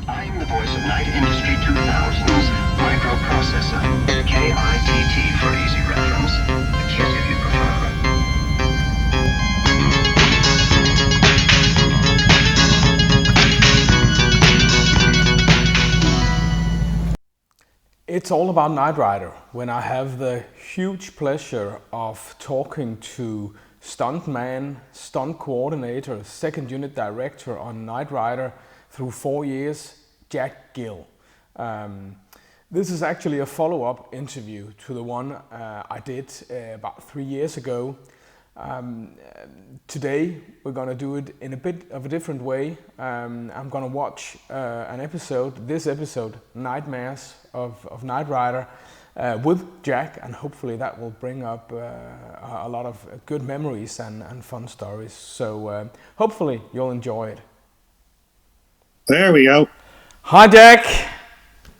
I'm the voice of Night Industry 2000's microprocessor, KITT for easy reference, KIT if you prefer. It's all about Knight Rider when I have the huge pleasure of talking to stuntman, stunt coordinator, second unit director on Knight Rider through 4 years, Jack Gill. This is actually a follow-up interview to the one I did about 3 years ago. Today we're going to do it in a bit of a different way. I'm going to watch this episode, Knightmares of Knight Rider, with Jack, and hopefully that will bring up a lot of good memories and fun stories. So hopefully you'll enjoy it. There we go. Hi Jack.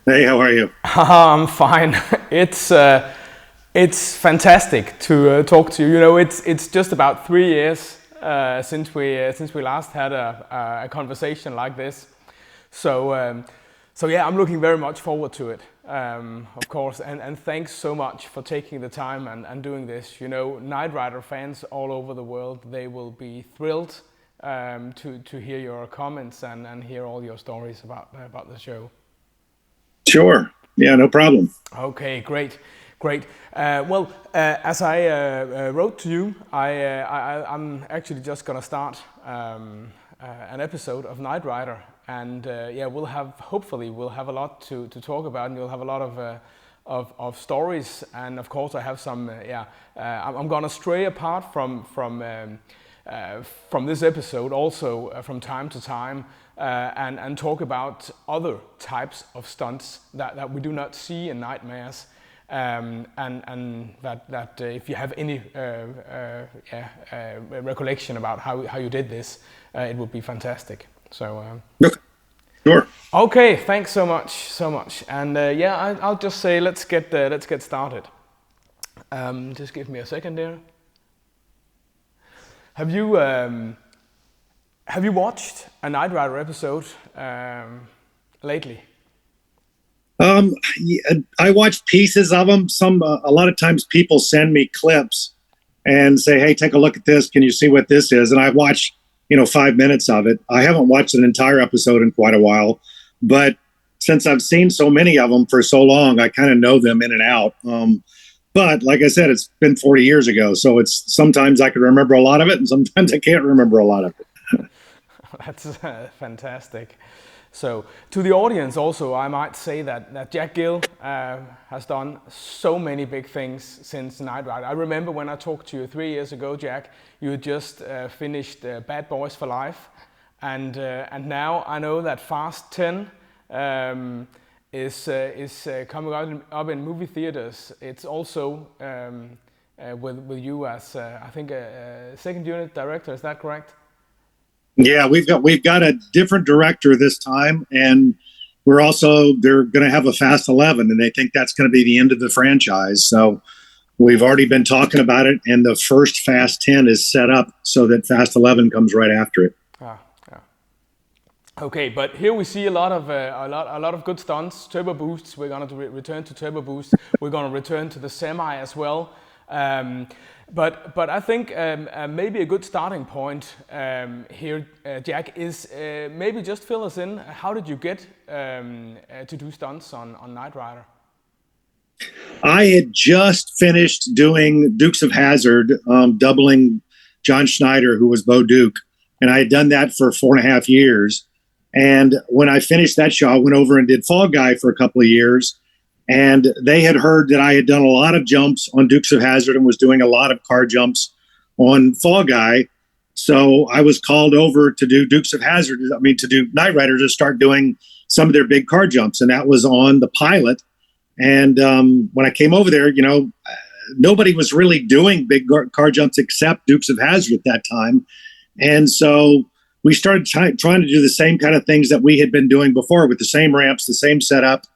Hey, how are you? I'm fine. It's fantastic to talk to you. You know, it's just about 3 years since we last had a conversation like this. So yeah, I'm looking very much forward to it, of course. And thanks so much for taking the time and doing this. You know, Knight Rider fans all over the world, they will be thrilled to hear your comments and hear all your stories about the show. Sure. Yeah, no problem. Okay, great. As I wrote to you, I'm actually just gonna start an episode of Knight Rider, and yeah, hopefully we'll have a lot to talk about, and you'll have a lot of stories, and of course I have some. I'm gonna stray apart from this episode also from time to time. And talk about other types of stunts that we do not see in Knightmares, and that if you have any recollection about how you did this, it would be fantastic. So Sure. Okay, thanks so much, and I'll just say let's get started. Just give me a second there. Have you watched a Knight Rider episode lately? I watched pieces of them. A lot of times people send me clips and say, "Hey, take a look at this. Can you see what this is?" And I watch, 5 minutes of it. I haven't watched an entire episode in quite a while, but since I've seen so many of them for so long, I kind of know them in and out. But like I said, it's been 40 years ago, so it's sometimes I can remember a lot of it, and sometimes I can't remember a lot of it. That's fantastic. So to the audience also, I might say that Jack Gill has done so many big things since Knight Rider. I remember when I talked to you 3 years ago, Jack, you had just finished Bad Boys for Life, and now I know that Fast 10 is coming up in movie theaters. It's also with you as I think a second unit director. Is that correct? Yeah, we've got a different director this time, and they're going to have a Fast 11, and they think that's going to be the end of the franchise. So we've already been talking about it, and the first Fast 10 is set up so that Fast 11 comes right after it. Yeah. Okay, but here we see a lot of good stunts, turbo boosts. We're going to return to turbo boost. We're going to return to the semi as well. But I think maybe a good starting point here, Jack, is maybe just fill us in. How did you get to do stunts on Knight Rider? I had just finished doing Dukes of Hazzard, doubling John Schneider, who was Bo Duke, and I had done that for 4.5 years. And when I finished that show, I went over and did Fall Guy for a couple of years. And they had heard that I had done a lot of jumps on Dukes of Hazzard and was doing a lot of car jumps on Fall Guy. So I was called over to do to do Knight Rider, to start doing some of their big car jumps. And that was on the pilot. And when I came over there, nobody was really doing big car jumps except Dukes of Hazzard at that time. And so we started trying to do the same kind of things that we had been doing before, with the same ramps, the same setup,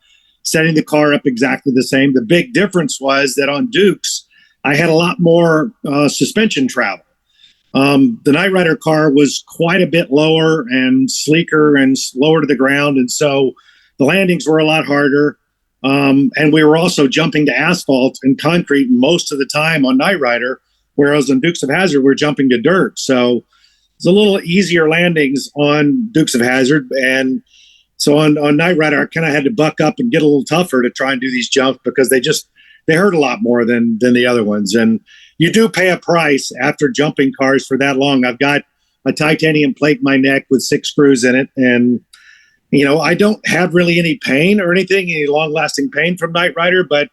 setting the car up exactly the same. The big difference was that on Dukes, I had a lot more suspension travel. The Knight Rider car was quite a bit lower and sleeker and lower to the ground. And so the landings were a lot harder. And we were also jumping to asphalt and concrete most of the time on Knight Rider, whereas on Dukes of Hazzard, we're jumping to dirt. So it's a little easier landings on Dukes of Hazzard. And so on Knight Rider, I kind of had to buck up and get a little tougher to try and do these jumps because they hurt a lot more than the other ones. And you do pay a price after jumping cars for that long. I've got a titanium plate in my neck with 6 screws in it. And, I don't have really any pain or anything, any long-lasting pain from Knight Rider, but,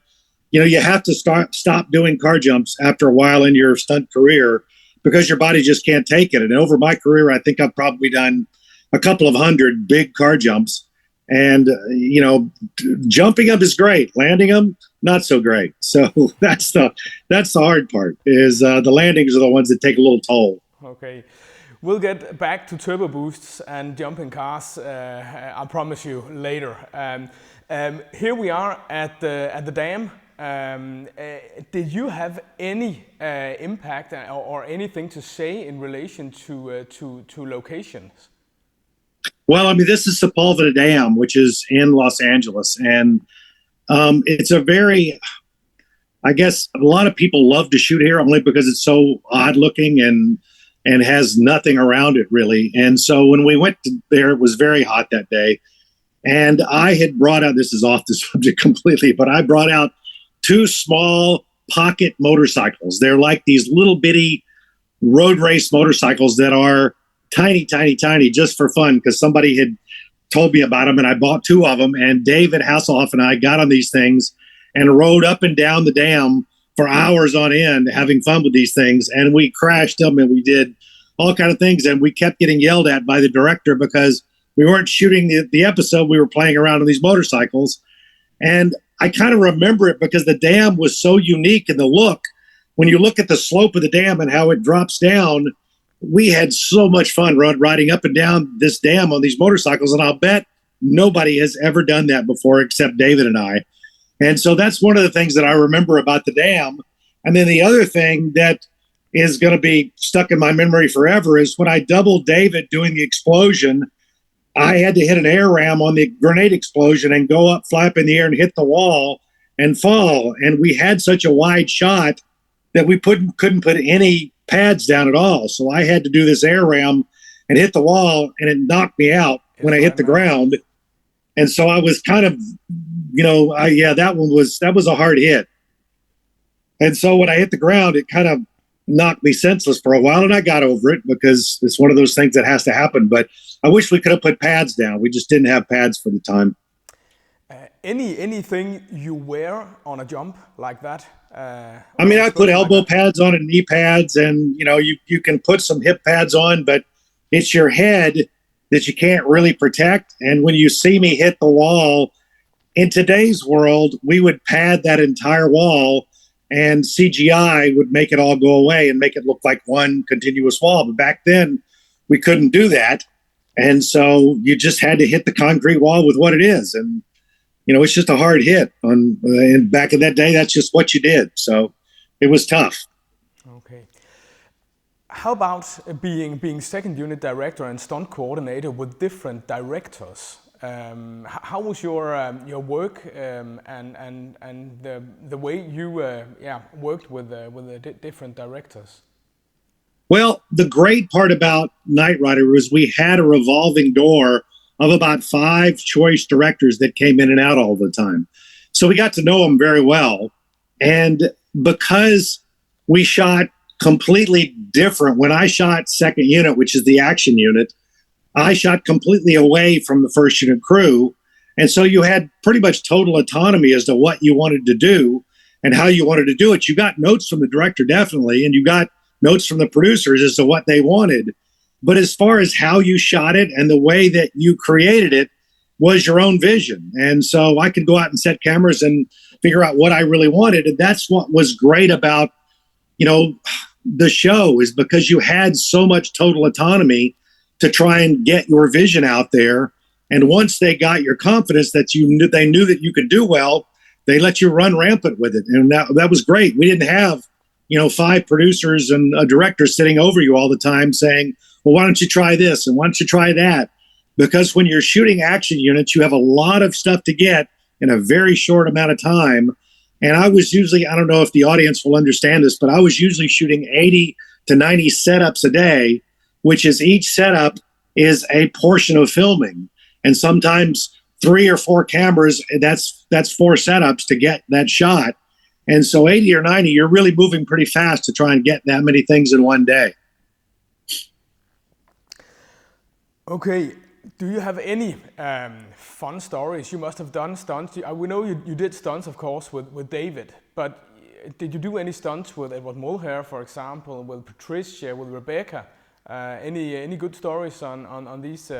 you have to stop doing car jumps after a while in your stunt career because your body just can't take it. And over my career, I think I've probably done a couple of hundred big car jumps. And, jumping up is great. Landing them, not so great. So that's the hard part is the landings are the ones that take a little toll. Okay. We'll get back to turbo boosts and jumping cars, I promise you, later. Here we are at the dam. Did you have any impact or anything to say in relation to locations? Well, I mean, this is Sepulveda Dam, which is in Los Angeles. And it's a very, I guess, a lot of people love to shoot here only because it's so odd looking and has nothing around it really. And so when we went there, it was very hot that day. And I had brought out, this is off the subject completely, but I brought out 2 small pocket motorcycles. They're like these little bitty road race motorcycles that are tiny, tiny, tiny, just for fun, because somebody had told me about them, and I bought 2 of them. And David Hasselhoff and I got on these things and rode up and down the dam for hours on end, having fun with these things. And we crashed them, and we did all kind of things. And we kept getting yelled at by the director because we weren't shooting the episode. We were playing around on these motorcycles. And I kind of remember it because the dam was so unique in the look. When you look at the slope of the dam and how it drops down, we had so much fun riding up and down this dam on these motorcycles. And I'll bet nobody has ever done that before except David and I. And so that's one of the things that I remember about the dam. And then the other thing that is going to be stuck in my memory forever is when I doubled David doing the explosion, I had to hit an air ram on the grenade explosion and go up, flap in the air and hit the wall and fall. And we had such a wide shot that we couldn't put any pads down at all. So I had to do this air ram and hit the wall, and it knocked me out when I hit the ground. And so I was kind of, that was a hard hit. And so when I hit the ground, it kind of knocked me senseless for a while, and I got over it because it's one of those things that has to happen. But I wish we could have put pads down. We just didn't have pads for the time. Anything you wear on a jump like that? I put elbow pads on and knee pads, and you can put some hip pads on, but it's your head that you can't really protect. And when you see me hit the wall, in today's world, we would pad that entire wall, and CGI would make it all go away and make it look like one continuous wall. But back then, we couldn't do that. And so you just had to hit the concrete wall with what it is. And, it's just a hard hit. And back in that day, that's just what you did. So it was tough. Okay. How about being second unit director and stunt coordinator with different directors? How was your work and the way you worked with the different directors? Well, the great part about Knight Rider was we had a revolving door of about 5 choice directors that came in and out all the time. So we got to know them very well. And because we shot completely different, when I shot second unit, which is the action unit, I shot completely away from the first unit crew. And so you had pretty much total autonomy as to what you wanted to do and how you wanted to do it. You got notes from the director, definitely, and you got notes from the producers as to what they wanted. But as far as how you shot it and the way that you created it was your own vision. And so I could go out and set cameras and figure out what I really wanted. And that's what was great about, the show, is because you had so much total autonomy to try and get your vision out there. And once they got your confidence that they knew that you could do well, they let you run rampant with it. And that was great. We didn't have 5 producers and a director sitting over you all the time saying, well, why don't you try this and why don't you try that? Because when you're shooting action units, you have a lot of stuff to get in a very short amount of time. And I was usually, I don't know if the audience will understand this, but I was usually shooting 80 to 90 setups a day, which is each setup is a portion of filming. And sometimes 3 or 4 cameras, that's 4 setups to get that shot. And so 80 or 90, you're really moving pretty fast to try and get that many things in one day. Okay. Do you have any fun stories? You must have done stunts. We know you did stunts, of course, with David. But did you do any stunts with Edward Mulhare, for example, with Patricia, with Rebecca? Any good stories on these?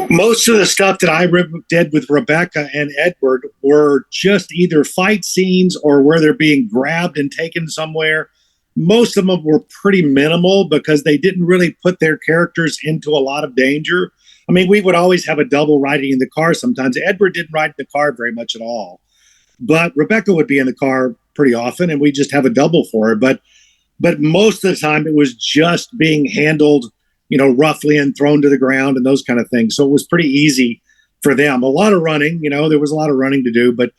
Most of the stuff that I did with Rebecca and Edward were just either fight scenes or where they're being grabbed and taken somewhere. Most of them were pretty minimal because they didn't really put their characters into a lot of danger. I mean, we would always have a double riding in the car sometimes. Edward didn't ride in the car very much at all. But Rebecca would be in the car pretty often, and we just have a double for her. But most of the time, it was just being handled, roughly and thrown to the ground and those kind of things. So it was pretty easy for them. A lot of running, there was a lot of running to do. But,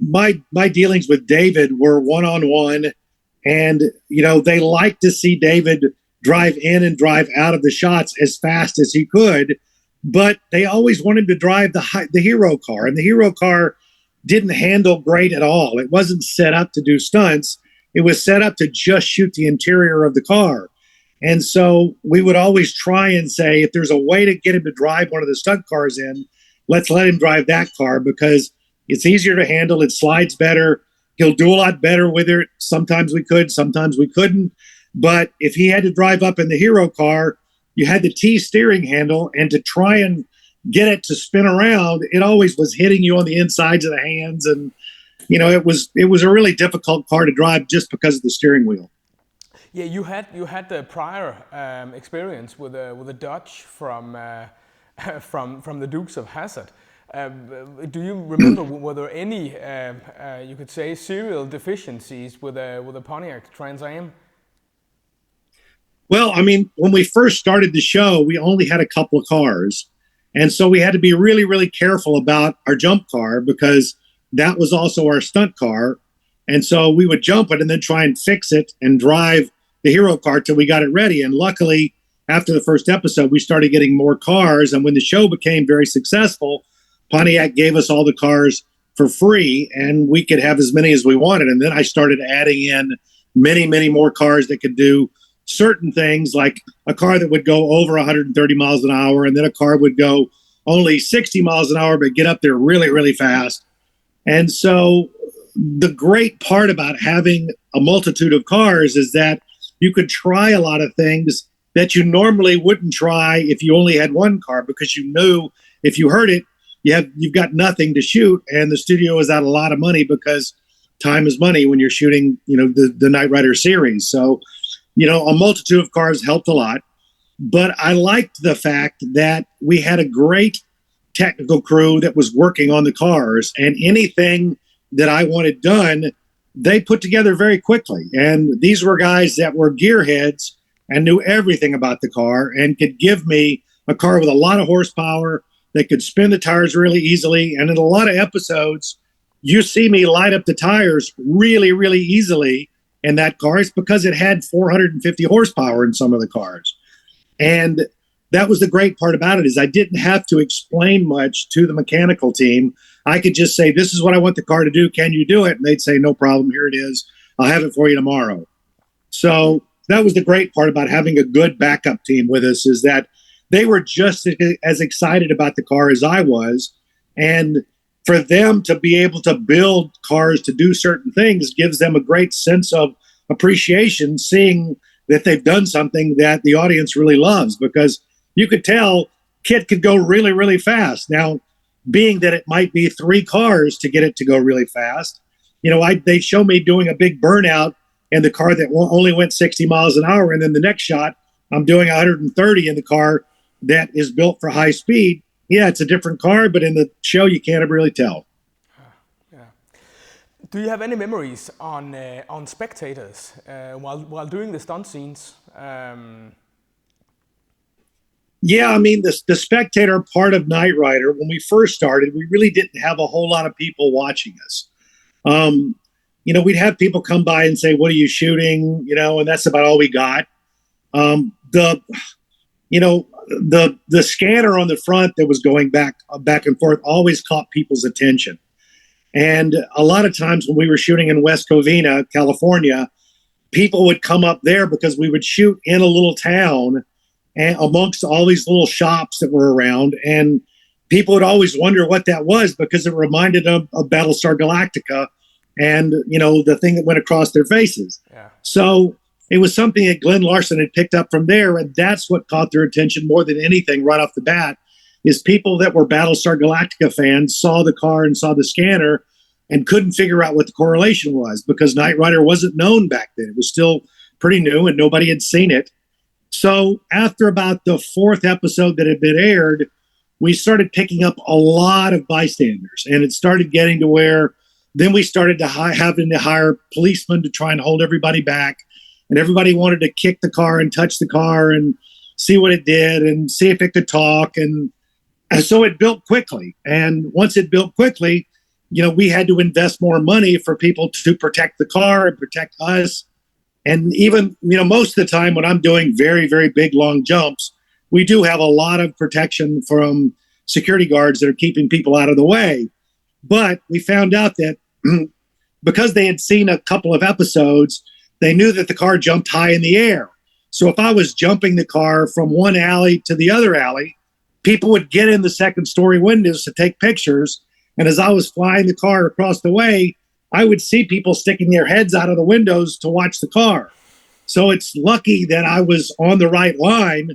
my dealings with David were one-on-one. And, they liked to see David drive in and drive out of the shots as fast as he could. But they always wanted to drive the hero car. And the hero car didn't handle great at all. It wasn't set up to do stunts. It was set up to just shoot the interior of the car. And so we would always try and say, if there's a way to get him to drive one of the stunt cars in, let's let him drive that car because it's easier to handle. It slides better. He'll do a lot better with it. Sometimes we could, sometimes we couldn't. But if he had to drive up in the hero car, you had the T steering handle, and to try and get it to spin around, it always was hitting you on the insides of the hands. And, it was a really difficult car to drive just because of the steering wheel. Yeah, you had the prior experience with a Dodge from the Dukes of Hazzard. Do you remember were there any you could say serial deficiencies with a Pontiac Trans Am? Well, I mean, when we first started the show, we only had a couple of cars, and so we had to be really, really careful about our jump car because that was also our stunt car, and so we would jump it and then try and fix it and drive the hero car till we got it ready. And luckily, after the first episode, we started getting more cars, and when the show became very successful, Pontiac gave us all the cars for free, and we could have as many as we wanted. And then I started adding in many, many more cars that could do certain things, like a car that would go over 130 miles an hour, and then a car would go only 60 miles an hour, but get up there really, really fast. And so the great part about having a multitude of cars is that you could try a lot of things that you normally wouldn't try if you only had one car, because you knew if you heard it, you've got nothing to shoot, and the studio is out a lot of money because time is money when you're shooting, the Knight Rider series. So, a multitude of cars helped a lot, but I liked the fact that we had a great technical crew that was working on the cars, and anything that I wanted done, they put together very quickly. And these were guys that were gearheads and knew everything about the car and could give me a car with a lot of horsepower. They could spin the tires really easily. And in a lot of episodes, you see me light up the tires really, really easily in that car. It's because it had 450 horsepower in some of the cars. And that was the great part about it, is I didn't have to explain much to the mechanical team. I could just say, this is what I want the car to do. Can you do it? And they'd say, no problem. Here it is. I'll have it for you tomorrow. So that was the great part about having a good backup team with us, is that they were just as excited about the car as I was. And for them to be able to build cars to do certain things gives them a great sense of appreciation, seeing that they've done something that the audience really loves, because you could tell Kit could go really, really fast. Now, being that it might be 3 cars to get it to go really fast, they show me doing a big burnout in the car that only went 60 miles an hour. And then the next shot, I'm doing 130 in the car that is built for high speed. Yeah, it's a different car, but in the show, you can't really tell. Yeah. Do you have any memories on spectators while doing the stunt scenes? Yeah, I mean, the spectator part of Knight Rider, when we first started, we really didn't have a whole lot of people watching us. We'd have people come by and say, "What are you shooting?" And that's about all we got. The scanner on the front that was going back and forth always caught people's attention. And a lot of times when we were shooting in West Covina, California, people would come up there because we would shoot in a little town and amongst all these little shops that were around. And people would always wonder what that was because it reminded them of Battlestar Galactica and, the thing that went across their faces. Yeah. So it was something that Glenn Larson had picked up from there. And that's what caught their attention more than anything right off the bat, is people that were Battlestar Galactica fans saw the car and saw the scanner and couldn't figure out what the correlation was because Knight Rider wasn't known back then. It was still pretty new and nobody had seen it. So after about the fourth episode that had been aired, we started picking up a lot of bystanders, and it started getting to where then we started to having to hire policemen to try and hold everybody back, and everybody wanted to kick the car and touch the car and see what it did and see if it could talk, and so it built quickly. And once it built quickly, we had to invest more money for people to protect the car and protect us. And even, most of the time when I'm doing very, very big, long jumps, we do have a lot of protection from security guards that are keeping people out of the way. But we found out that because they had seen a couple of episodes, they knew that the car jumped high in the air. So if I was jumping the car from one alley to the other alley, people would get in the second story windows to take pictures. And as I was flying the car across the way, I would see people sticking their heads out of the windows to watch the car. So it's lucky that I was on the right line,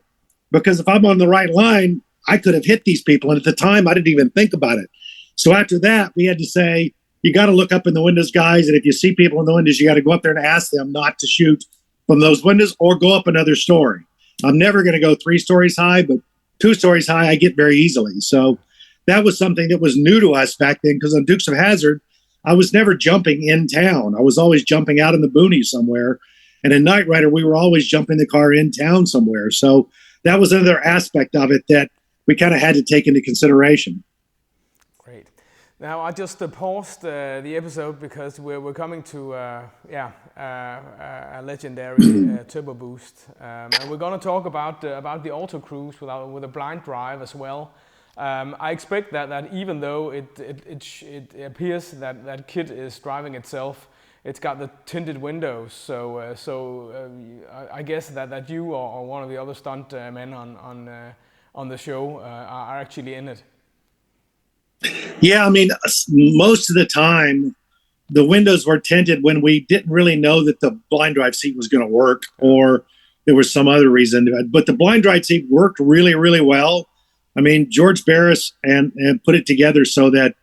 because if I'm on the right line, I could have hit these people. And at the time, I didn't even think about it. So after that, we had to say, you got to look up in the windows, guys. And if you see people in the windows, you got to go up there and ask them not to shoot from those windows or go up another story. I'm never going to go 3 stories high, but 2 stories high, I get very easily. So that was something that was new to us back then, because on Dukes of Hazzard, I was never jumping in town. I was always jumping out in the boonies somewhere. And in Knight Rider, we were always jumping the car in town somewhere. So that was another aspect of it that we kind of had to take into consideration. Great. Now, I just paused the episode because we're coming to a legendary turbo boost. And we're going to talk about the auto cruise with a blind drive as well. I expect that even though it appears that kit is driving itself, it's got the tinted windows. So I guess that you or one of the other stunt men on the show are actually in it. Yeah, I mean, most of the time, the windows were tinted when we didn't really know that the blind drive seat was going to work, or there was some other reason. But the blind drive seat worked really, really well. I mean, George Barris and put it together so that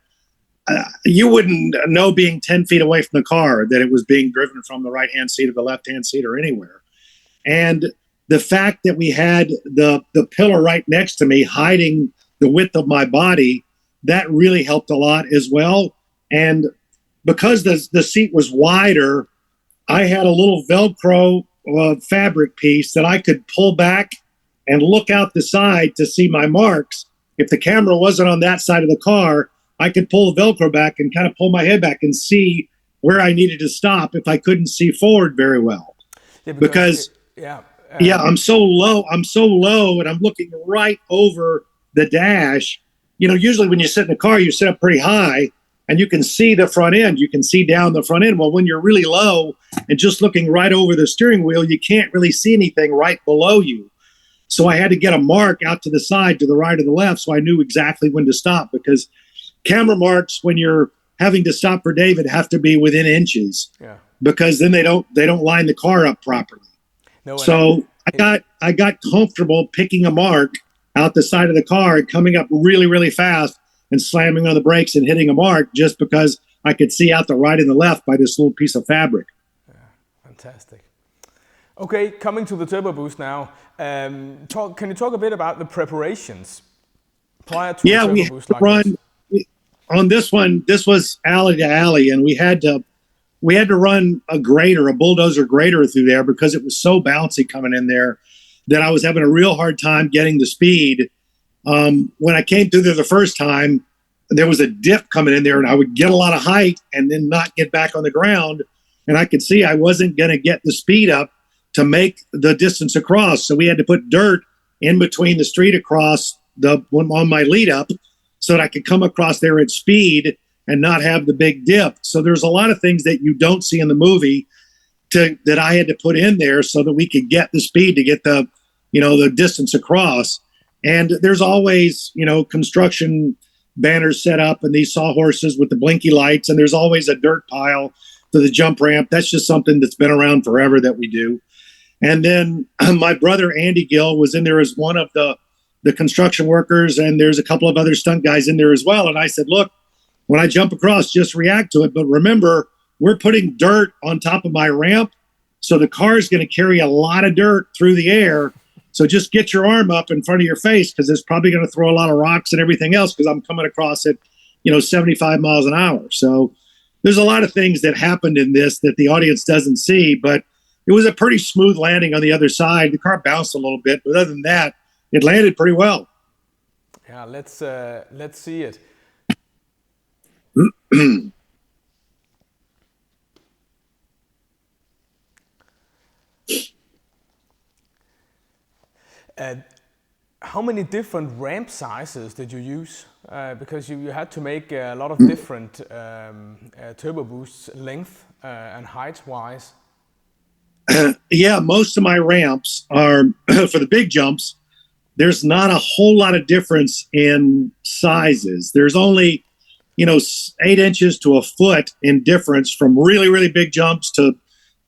you wouldn't know, being 10 feet away from the car, that it was being driven from the right-hand seat or the left-hand seat or anywhere. And the fact that we had the pillar right next to me hiding the width of my body, that really helped a lot as well. And because the seat was wider, I had a little Velcro fabric piece that I could pull back and look out the side to see my marks. If the camera wasn't on that side of the car, I could pull the Velcro back and kind of pull my head back and see where I needed to stop if I couldn't see forward very well. Yeah, because I'm so low, and I'm looking right over the dash. Usually when you sit in a car, you sit up pretty high and you can see the front end. You can see down the front end. Well, when you're really low and just looking right over the steering wheel, you can't really see anything right below you. So I had to get a mark out to the side, to the right or the left, so I knew exactly when to stop, because camera marks, when you're having to stop for David, have to be within inches, because then they don't line the car up properly. So I got comfortable picking a mark out the side of the car and coming up really, really fast and slamming on the brakes and hitting a mark, just because I could see out the right and the left by this little piece of fabric. Yeah, fantastic. Okay, coming to the turbo boost now. Can you talk a bit about the preparations prior to the turbo boost like run this? On this one, this was alley to alley, and we had to we had to run a grader, a bulldozer grader through there because it was so bouncy coming in there that I was having a real hard time getting the speed. When I came through there the first time, there was a dip coming in there, and I would get a lot of height and then not get back on the ground. And I could see I wasn't going to get the speed up to make the distance across. So we had to put dirt in between the street across on my lead up so that I could come across there at speed and not have the big dip. So there's a lot of things that you don't see in the movie that I had to put in there so that we could get the speed to get the distance across. And there's always, construction banners set up and these sawhorses with the blinky lights, and there's always a dirt pile for the jump ramp. That's just something that's been around forever that we do. And then my brother, Andy Gill, was in there as one of the construction workers, and there's a couple of other stunt guys in there as well. And I said, look, when I jump across, just react to it. But remember, we're putting dirt on top of my ramp, so the car is going to carry a lot of dirt through the air. So just get your arm up in front of your face, because it's probably going to throw a lot of rocks and everything else, because I'm coming across at 75 miles an hour. So there's a lot of things that happened in this that the audience doesn't see, but it was a pretty smooth landing on the other side. The car bounced a little bit, but other than that, it landed pretty well. Yeah, let's see it. How many different ramp sizes did you use? Because you had to make a lot of different turbo boosts, length and height-wise. Yeah, most of my ramps are, for the big jumps, there's not a whole lot of difference in sizes. There's only, 8 inches to a foot in difference from really, really big jumps to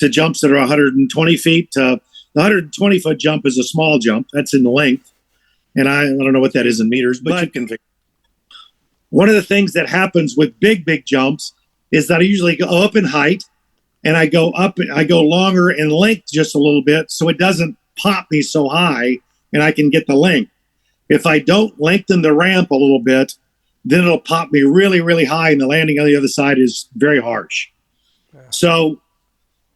jumps that are 120 feet. The 120-foot jump is a small jump. That's in length. And I don't know what that is in meters, but you can figure. One of the things that happens with big jumps is that I usually go up in height, and I go longer in length just a little bit, so it doesn't pop me so high, and I can get the length. If I don't lengthen the ramp a little bit, then it'll pop me really, really high, and the landing on the other side is very harsh. Yeah. So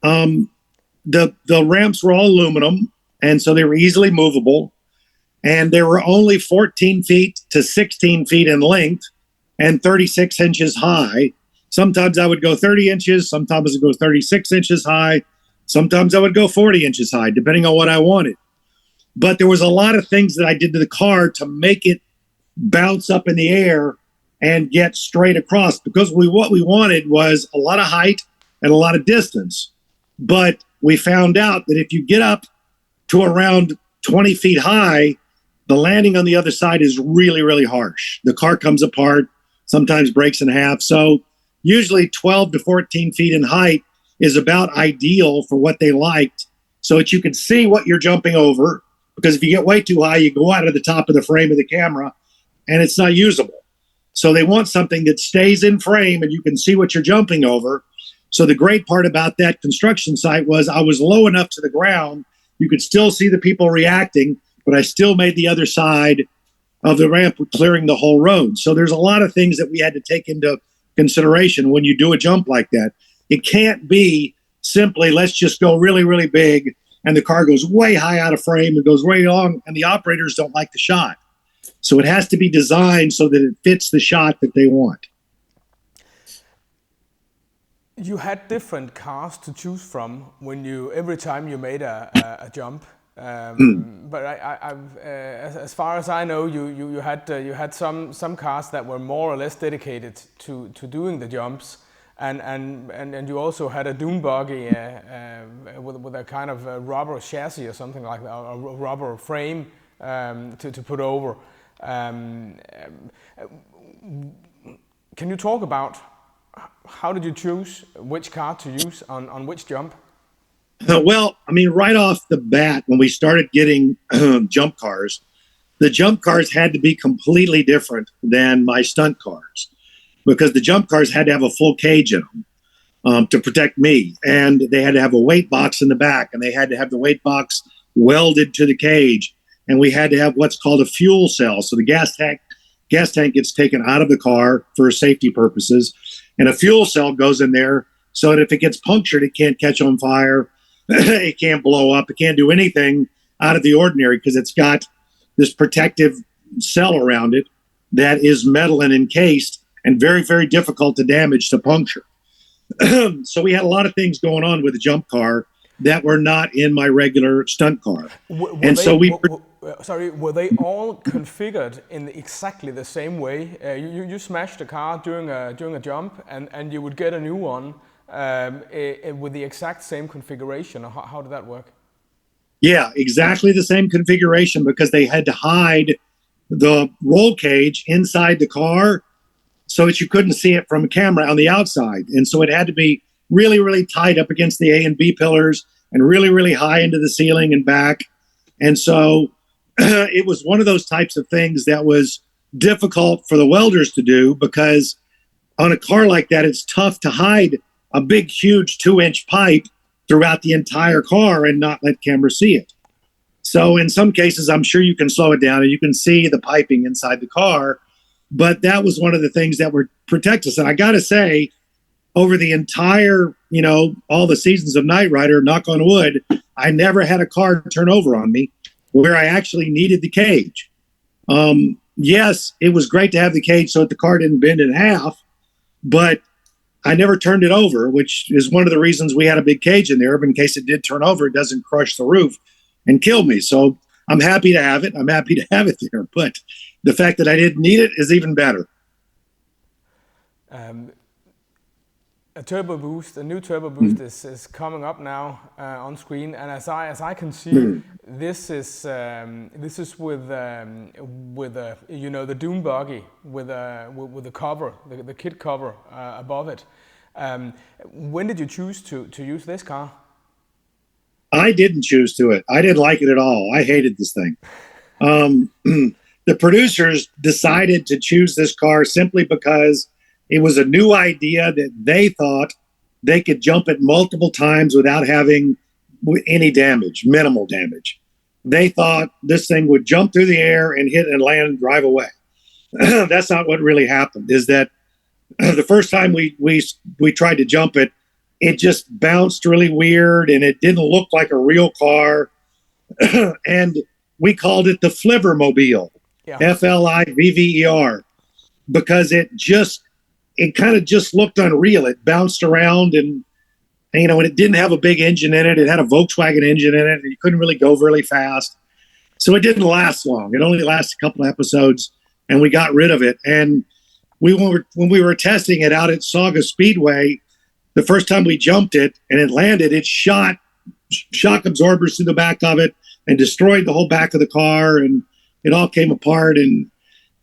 the ramps were all aluminum, and so they were easily movable, and they were only 14 feet to 16 feet in length and 36 inches high. Sometimes I would go 30 inches, sometimes I would go 36 inches high, sometimes I would go 40 inches high, depending on what I wanted. But there was a lot of things that I did to the car to make it bounce up in the air and get straight across, because what we wanted was a lot of height and a lot of distance. But we found out that if you get up to around 20 feet high, the landing on the other side is really, really harsh. The car comes apart, sometimes breaks in half. So usually 12 to 14 feet in height is about ideal for what they liked, so that you can see what you're jumping over. Because if you get way too high, you go out of the top of the frame of the camera and it's not usable. So they want something that stays in frame and you can see what you're jumping over. So the great part about that construction site was I was low enough to the ground, you could still see the people reacting, but I still made the other side of the ramp clearing the whole road. So there's a lot of things that we had to take into consideration when you do a jump like that. It can't be simply, let's just go really, really big, and the car goes way high out of frame and goes way long, and the operators don't like the shot. So it has to be designed so that it fits the shot that they want. You had different cars to choose from every time you made a jump. But as far as I know, you had some cars that were more or less dedicated to doing the jumps, and you also had a dune buggy with a kind of a rubber chassis or something like that, or a rubber frame to put over. Can you talk about how did you choose which car to use on which jump? Well, I mean, right off the bat, when we started getting jump cars, the jump cars had to be completely different than my stunt cars, because the jump cars had to have a full cage in them to protect me. And they had to have a weight box in the back, and they had to have the weight box welded to the cage. And we had to have what's called a fuel cell. So the gas tank gets taken out of the car for safety purposes. And a fuel cell goes in there so that if it gets punctured, it can't catch on fire, it can't blow up, it can't do anything out of the ordinary because it's got this protective cell around it that is metal and encased and very, very difficult to damage to puncture. So we had a lot of things going on with the jump car that were not in my regular stunt car. Were they all configured in exactly the same way? You smashed a car during a jump, and you would get a new one with the exact same configuration. How did that work? Yeah, exactly the same configuration, because they had to hide the roll cage inside the car so that you couldn't see it from a camera on the outside. And so it had to be really, really tight up against the A and B pillars and really, really high into the ceiling and back. And so it was one of those types of things that was difficult for the welders to do, because on a car like that, it's tough to hide a big, huge 2-inch pipe throughout the entire car and not let cameras see it. So in some cases, I'm sure you can slow it down and you can see the piping inside the car. But that was one of the things that would protect us. And I got to say, over the entire, all the seasons of Knight Rider, knock on wood, I never had a car turn over on me where I actually needed the cage. Yes, it was great to have the cage so that the car didn't bend in half, but I never turned it over, which is one of the reasons we had a big cage in there. But in case it did turn over, it doesn't crush the roof and kill me. So I'm happy to have it. I'm happy to have it there. But the fact that I didn't need it is even better. A turbo boost, a new turbo boost is coming up now on screen, and as I can see, this is with the dune buggy with the cover, the kit cover above it. When did you choose to use this car? I didn't choose to it. I didn't like it at all. I hated this thing. The producers decided to choose this car simply because it was a new idea that they thought they could jump it multiple times without having any damage, minimal damage. They thought this thing would jump through the air and hit and land and drive away. That's not what really happened. Is that the first time we tried to jump it, it just bounced really weird and it didn't look like a real car. And we called it the Flivvermobile, Flivver, because it kind of just looked unreal. It bounced around and it didn't have a big engine in it. It had a Volkswagen engine in it, and you couldn't really go really fast. So it didn't last long. It only lasted a couple of episodes, and we got rid of it. And when we were testing it out at Saga Speedway, the first time we jumped it and it landed, it shot shock absorbers through the back of it and destroyed the whole back of the car, and it all came apart. And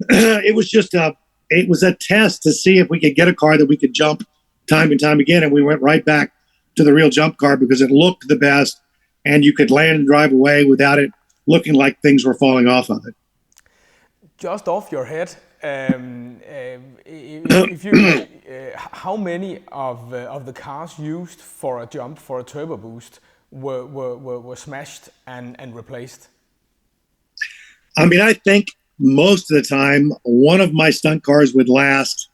it was a test to see if we could get a car that we could jump time and time again. And we went right back to the real jump car because it looked the best and you could land and drive away without it looking like things were falling off of it. Just off your head, how many of the cars used for a jump, for a turbo boost, were smashed and replaced? I mean, I think most of the time, one of my stunt cars would last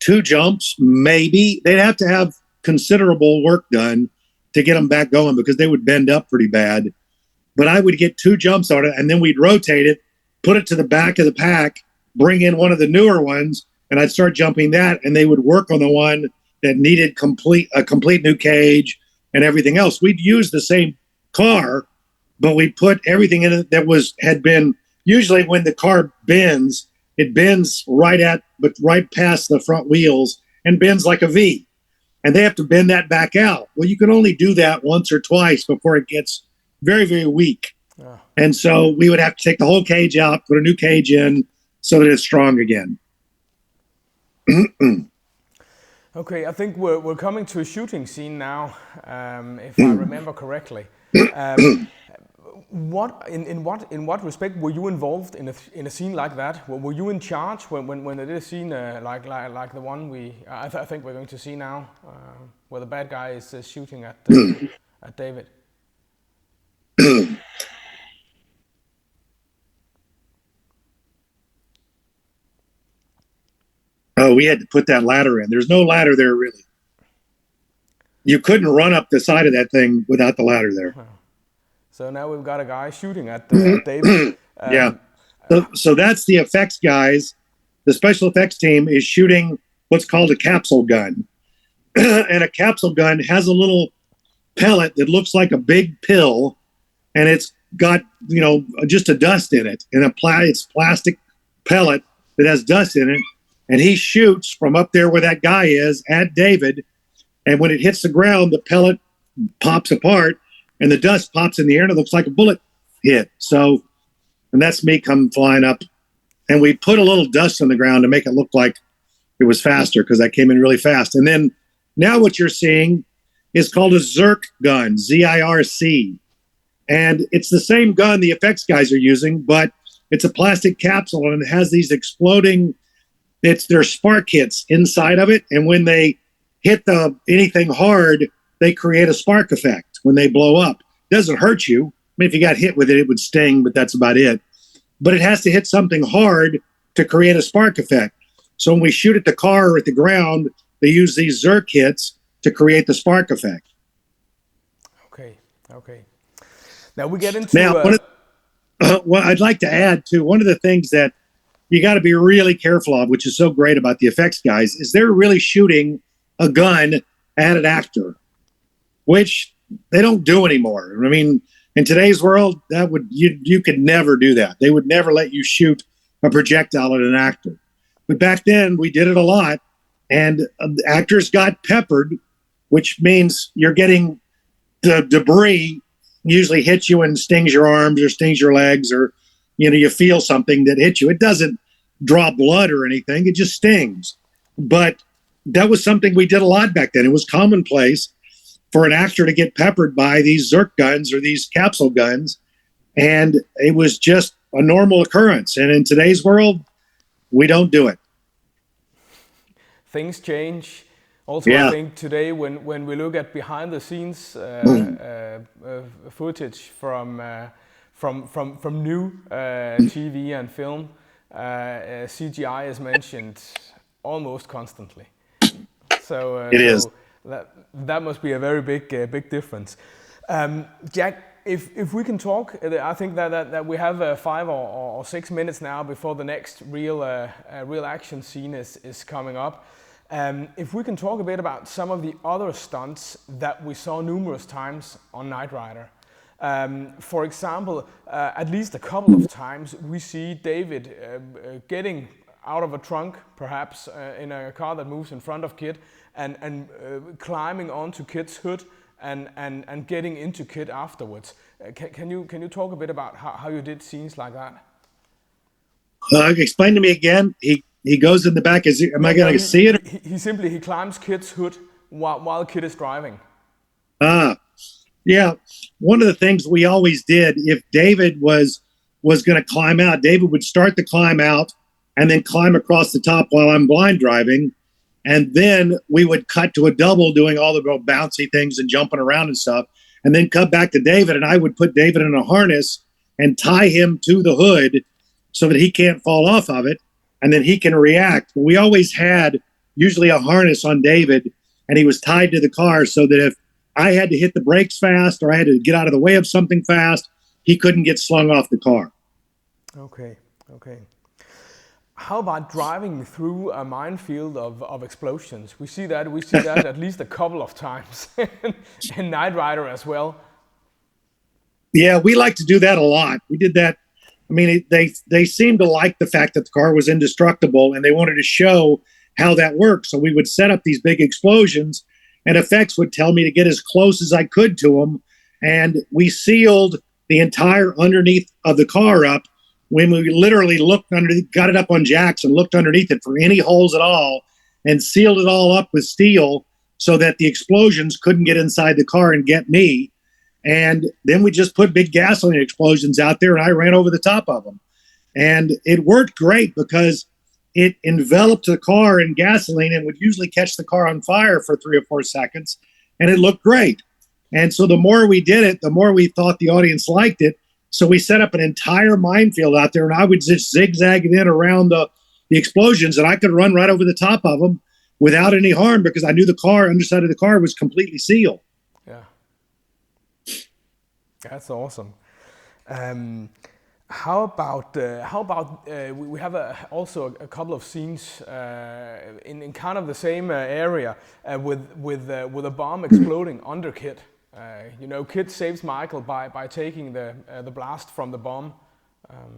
2 jumps, maybe. They'd have to have considerable work done to get them back going because they would bend up pretty bad. But I would get 2 jumps on it, and then we'd rotate it, put it to the back of the pack, bring in one of the newer ones, and I'd start jumping that, and they would work on the one that needed a complete new cage and everything else. We'd use the same car, but we put everything in it that had been. Usually when the car bends, it bends right past the front wheels and bends like a V. And they have to bend that back out. Well, you can only do that once or twice before it gets very, very weak. Oh. And so we would have to take the whole cage out, put a new cage in so that it's strong again. Okay, I think we're coming to a shooting scene now, if I remember correctly. In what respect were you involved in a scene like that? Were you in charge when they did a scene like the one I think we're going to see now, where the bad guy is shooting at David? Oh, we had to put that ladder in. There's no ladder there really. You couldn't run up the side of that thing without the ladder there. So now we've got a guy shooting at David. Yeah. So that's the effects guys. The special effects team is shooting what's called a capsule gun. And a capsule gun has a little pellet that looks like a big pill, and it's got, just a dust in it. And it's plastic pellet that has dust in it. And he shoots from up there where that guy is at David. And when it hits the ground, the pellet pops apart and the dust pops in the air and it looks like a bullet hit. So, and that's me come flying up. And we put a little dust on the ground to make it look like it was faster because I came in really fast. And then now what you're seeing is called a Zirc gun, Z-I-R-C. And it's the same gun the effects guys are using, but it's a plastic capsule and it has these exploding, they're spark hits inside of it. And when they hit anything hard, they create a spark effect when they blow up. It doesn't hurt you. I mean, if you got hit with it, it would sting, but that's about it. But it has to hit something hard to create a spark effect. So when we shoot at the car or at the ground, they use these Zirc hits to create the spark effect. Okay. Now we get into... Well, I'd like to add, too, one of the things that you got to be really careful of, which is so great about the effects guys, is they're really shooting a gun at an actor, which they don't do anymore. I mean, in today's world, you could never do that. They would never let you shoot a projectile at an actor. But back then, we did it a lot, and actors got peppered, which means you're getting the debris usually hits you and stings your arms or stings your legs, or you feel something that hits you. It doesn't draw blood or anything. It just stings. But that was something we did a lot back then. It was commonplace for an actor to get peppered by these Zirc guns or these capsule guns. And it was just a normal occurrence. And in today's world, we don't do it. Things change. Also, yeah. I think today when we look at behind the scenes footage from new TV and film, CGI is mentioned almost constantly. So it is. That must be a very big difference. Jack, if we can talk, I think that we have 5 or 6 minutes now before the next real action scene is coming up. If we can talk a bit about some of the other stunts that we saw numerous times on Knight Rider. For example, at least a couple of times we see David getting out of a trunk, perhaps in a car that moves in front of Kit, and climbing onto Kit's hood and getting into Kit afterwards. Can you talk a bit about how you did scenes like that? Explain to me again. He goes in the back. Am I going to see it? He climbs Kit's hood while Kit is driving. Yeah. One of the things we always did, if David was going to climb out, David would start the climb out and then climb across the top while I'm blind driving. And then we would cut to a double doing all the bouncy things and jumping around and stuff. And then cut back to David, and I would put David in a harness and tie him to the hood so that he can't fall off of it. And then he can react. We always had usually a harness on David, and he was tied to the car so that if I had to hit the brakes fast or I had to get out of the way of something fast, he couldn't get slung off the car. Okay. How about driving through a minefield of explosions? We see that at least a couple of times in Knight Rider as well. Yeah, we like to do that a lot. We did that. I mean, they seemed to like the fact that the car was indestructible, and they wanted to show how that works. So we would set up these big explosions, and effects would tell me to get as close as I could to them. And we sealed the entire underneath of the car up when we literally got it up on jacks and looked underneath it for any holes at all, and sealed it all up with steel so that the explosions couldn't get inside the car and get me. And then we just put big gasoline explosions out there, and I ran over the top of them. And it worked great because it enveloped the car in gasoline and would usually catch the car on fire for 3 or 4 seconds. And it looked great. And so the more we did it, the more we thought the audience liked it. So we set up an entire minefield out there, and I would just zigzag it in around the explosions, and I could run right over the top of them. without any harm because I knew the underside of the car was completely sealed. Yeah. That's awesome. How about we have also a couple of scenes in kind of the same area with a bomb exploding under Kit. Kit saves Michael by taking the blast from the bomb.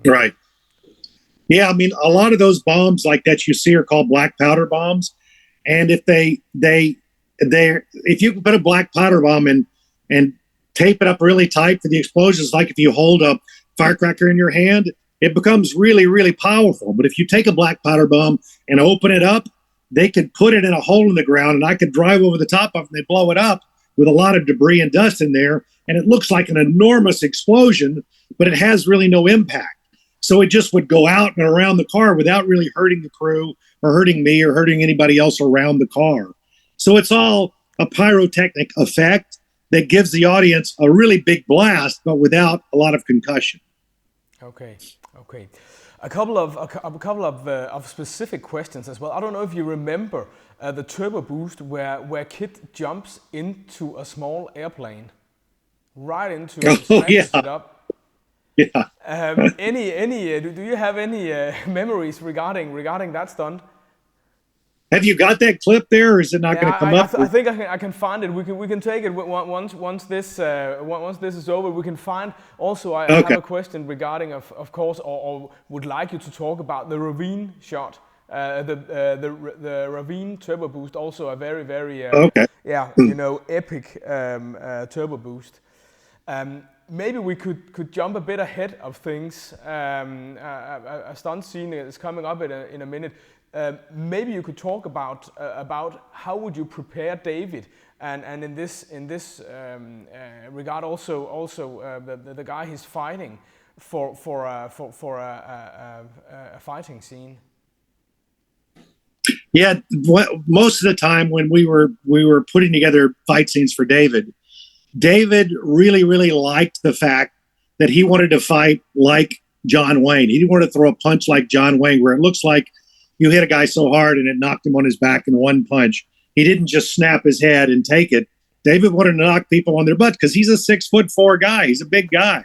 Right. Yeah, I mean, a lot of those bombs like that you see are called black powder bombs, and if if you put a black powder bomb in and tape it up really tight for the explosions, like if you hold a firecracker in your hand, it becomes really, really powerful. But if you take a black powder bomb and open it up, they could put it in a hole in the ground, and I could drive over the top of it and they blow it up with a lot of debris and dust in there, and it looks like an enormous explosion, but it has really no impact. So it just would go out and around the car without really hurting the crew or hurting me or hurting anybody else around the car. So it's all a pyrotechnic effect that gives the audience a really big blast, but without a lot of concussion. Okay. A couple of specific questions as well. I don't know if you remember the turbo boost where Kit jumps into a small airplane, right into it, yeah. it up. Yeah. Do you have any memories regarding that stunt? Have you got that clip there, or is it not going to come up? I think I can find it. We can take it once this is over. We can find. Also, I have a question regarding of course, or would like you to talk about the ravine shot. The ravine turbo boost, also a very epic turbo boost. Maybe we could jump a bit ahead of things. A stunt scene is coming up in a minute. Maybe you could talk about how would you prepare David, and in this regard also the guy he's fighting for a fighting scene. Yeah, most of the time when we were putting together fight scenes for David really, really liked the fact that he wanted to fight like John Wayne. He didn't want to throw a punch like John Wayne, where it looks like you hit a guy so hard and it knocked him on his back in one punch. He didn't just snap his head and take it. David wanted to knock people on their butt because he's a 6'4" guy. He's a big guy.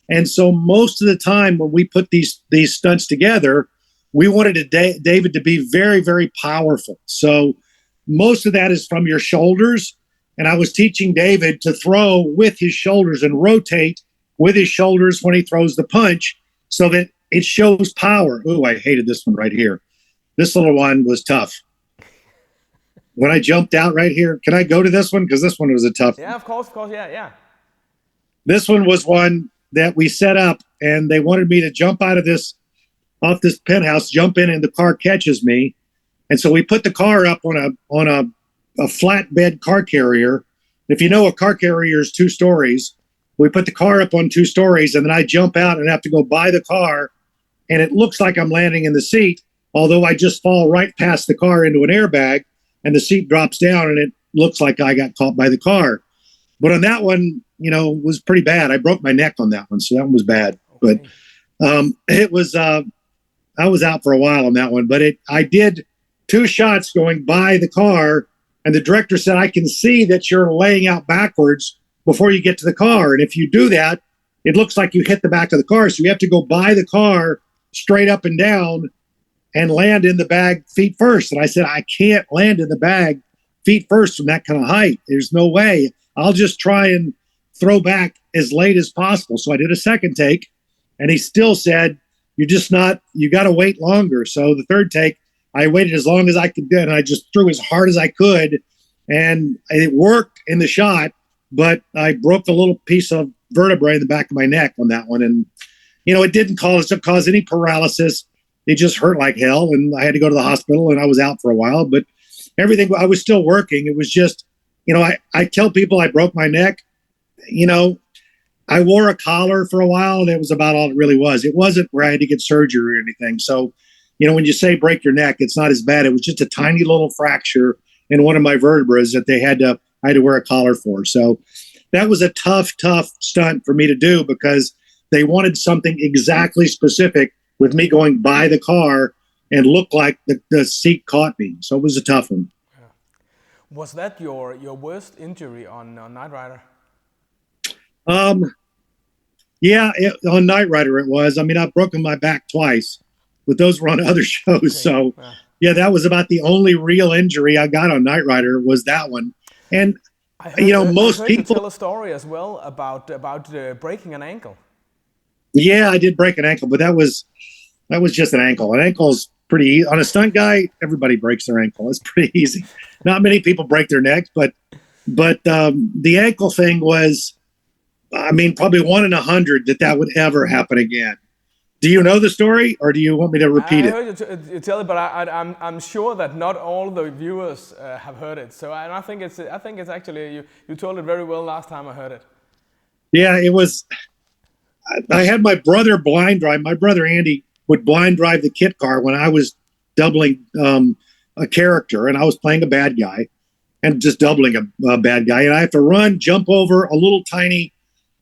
And so most of the time when we put these stunts together, we wanted David to be very, very powerful. So most of that is from your shoulders. And I was teaching David to throw with his shoulders and rotate with his shoulders when he throws the punch so that it shows power. Ooh, I hated this one right here. This little one was tough. When I jumped out right here, can I go to this one? Because this one was a tough one. Yeah, of course, yeah. This one was one that we set up, and they wanted me to jump off this penthouse, jump in, and the car catches me. And so we put the car up on a flatbed car carrier. If you know, a car carrier is 2 stories. We put the car up on 2 stories, and then I jump out and have to go by the car, and it looks like I'm landing in the seat, although I just fall right past the car into an airbag, and the seat drops down, and it looks like I got caught by the car. But on that one, was pretty bad. I broke my neck on that one, so that one was bad. Okay. But it was I was out for a while on that one, but I did 2 shots going by the car, and the director said, I can see that you're laying out backwards before you get to the car. And if you do that, it looks like you hit the back of the car. So you have to go by the car straight up and down and land in the bag feet first. And I said, I can't land in the bag feet first from that kind of height. There's no way. I'll just try and throw back as late as possible. So I did a second take, and he still said, you got to wait longer. So the third take, I waited as long as I could do, and I just threw as hard as I could, and it worked in the shot, but I broke a little piece of vertebrae in the back of my neck on that one. And, it didn't cause any paralysis. It just hurt like hell, and I had to go to the hospital, and I was out for a while, but everything, I was still working. It was just, I tell people I broke my neck. I wore a collar for a while, and it was about all it really was. It wasn't where I had to get surgery or anything. So, when you say break your neck, it's not as bad. It was just a tiny little fracture in one of my vertebrae that I had to wear a collar for. So that was a tough stunt for me to do because they wanted something exactly specific with me going by the car and looked like the seat caught me. So it was a tough one. Was that your worst injury on Knight Rider? Yeah, on Knight Rider it was. I mean, I've broken my back twice, but those were on other shows. Okay. So, yeah, that was about the only real injury I got on Knight Rider was that one. And most people you tell a story as well about breaking an ankle. Yeah, I did break an ankle, but that was just an ankle. An ankle's pretty easy. On a stunt guy, everybody breaks their ankle. It's pretty easy. Not many people break their necks, but the ankle thing was, I mean, probably 1 in 100 that would ever happen again. Do you know the story, or do you want me to repeat it? I heard you tell it, but I'm sure that not all the viewers have heard it. So I think it's actually you told it very well last time I heard it. Yeah, it was. I had my brother blind drive. My brother Andy would blind drive the kit car when I was doubling a character, and I was playing a bad guy, and just doubling a bad guy. And I have to jump over a little tiny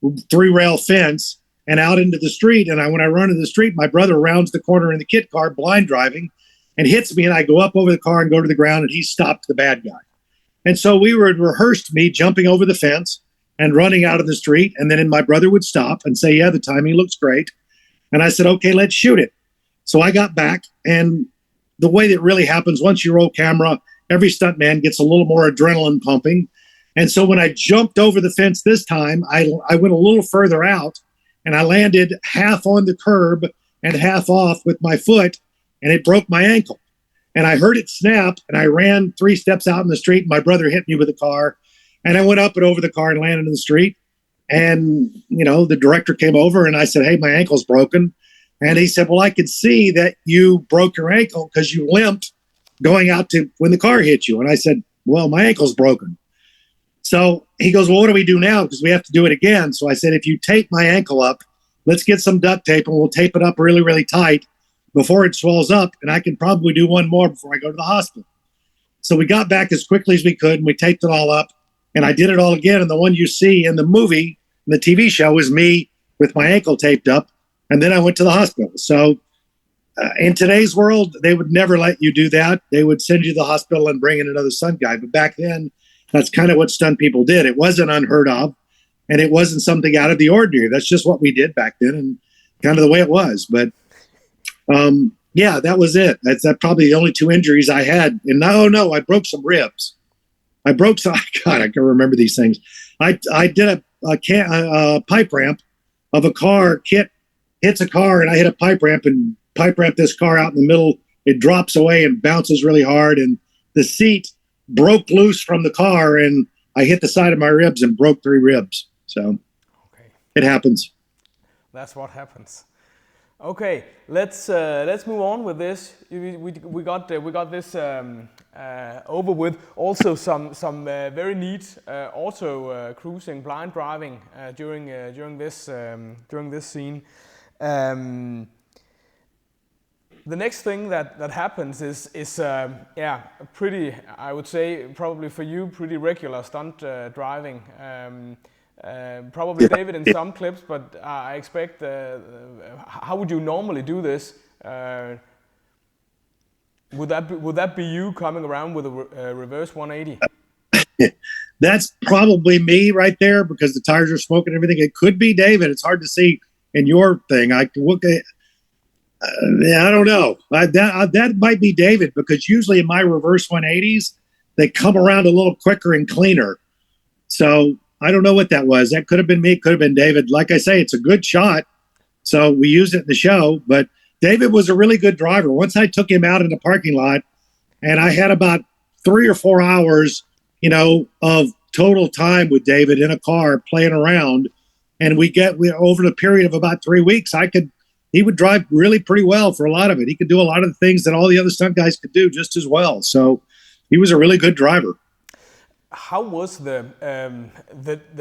3-rail fence and out into the street. And when I run into the street, my brother rounds the corner in the kit car, blind driving, and hits me. And I go up over the car and go to the ground, and he stopped the bad guy. And so we rehearsed me jumping over the fence and running out of the street. And then my brother would stop and say, yeah, the timing looks great. And I said, okay, let's shoot it. So I got back, and the way that really happens, once you roll camera, every stuntman gets a little more adrenaline pumping. And so when I jumped over the fence this time, I went a little further out, and I landed half on the curb and half off with my foot, and it broke my ankle. And I heard it snap, and I ran 3 steps out in the street, and my brother hit me with a car. And I went up and over the car and landed in the street. And, the director came over, and I said, hey, my ankle's broken. And he said, well, I could see that you broke your ankle because you limped going out to when the car hit you. And I said, well, my ankle's broken. So he goes, well, what do we do now? Because we have to do it again. So I said, if you tape my ankle up, let's get some duct tape, and we'll tape it up really, really tight before it swells up. And I can probably do one more before I go to the hospital. So we got back as quickly as we could, and we taped it all up. And I did it all again. And the one you see in the movie, in the TV show, is me with my ankle taped up. And then I went to the hospital. So in today's world, they would never let you do that. They would send you to the hospital and bring in another stunt guy. But back then, that's kind of what stunt people did. It wasn't unheard of, and it wasn't something out of the ordinary. That's just what we did back then, and kind of the way it was. But yeah, that was it. That's probably the only 2 injuries I had. And no, I broke some ribs. God, I can remember these things. I did a pipe ramp of a car. Kit hits a car, and I hit a pipe ramp this car out in the middle. It drops away and bounces really hard, and the seat broke loose from the car, and I hit the side of my ribs and broke 3 ribs. So It happens. That's what happens. Okay, let's move on with this. We got this over with. Also, some very neat auto cruising, blind driving during this scene. The next thing that happens is pretty, I would say, probably for you, pretty regular stunt driving. Probably David in some clips, but I expect, how would you normally do this? Would that be you coming around with a reverse 180? That's probably me right there, because the tires are smoking and everything. It could be David. It's hard to see in your thing. I don't know. That might be David, because usually in my reverse 180s, they come around a little quicker and cleaner. So I don't know what that was. That could have been me. Could have been David. Like I say, it's a good shot. So we used it in the show. But David was a really good driver. Once I took him out in the parking lot, and I had about 3 or 4 hours, of total time with David in a car playing around. And we over the period of about 3 weeks, he would drive really pretty well for a lot of it. He could do a lot of the things that all the other stunt guys could do just as well. So he was a really good driver. How was the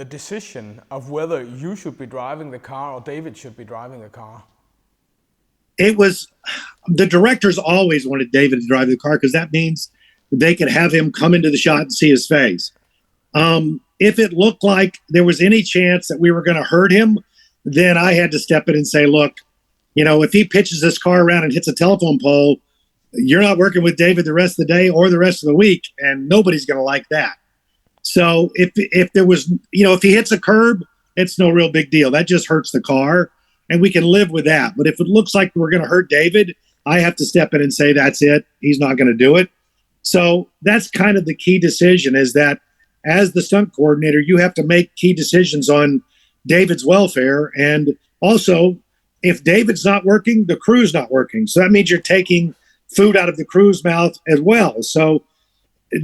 decision of whether you should be driving the car or David should be driving the car? It was, the directors always wanted David to drive the car, because that means they could have him come into the shot and see his face. If it looked like there was any chance that we were going to hurt him, then I had to step in and say, look, if he pitches this car around and hits a telephone pole, you're not working with David the rest of the day or the rest of the week, and nobody's going to like that. So if there was, if he hits a curb, it's no real big deal. That just hurts the car, and we can live with that. But if it looks like we're going to hurt David, I have to step in and say, that's it. He's not going to do it. So that's kind of the key decision, is that as the stunt coordinator, you have to make key decisions on David's welfare. And also, if David's not working, the crew's not working. So that means you're taking food out of the crew's mouth as well. So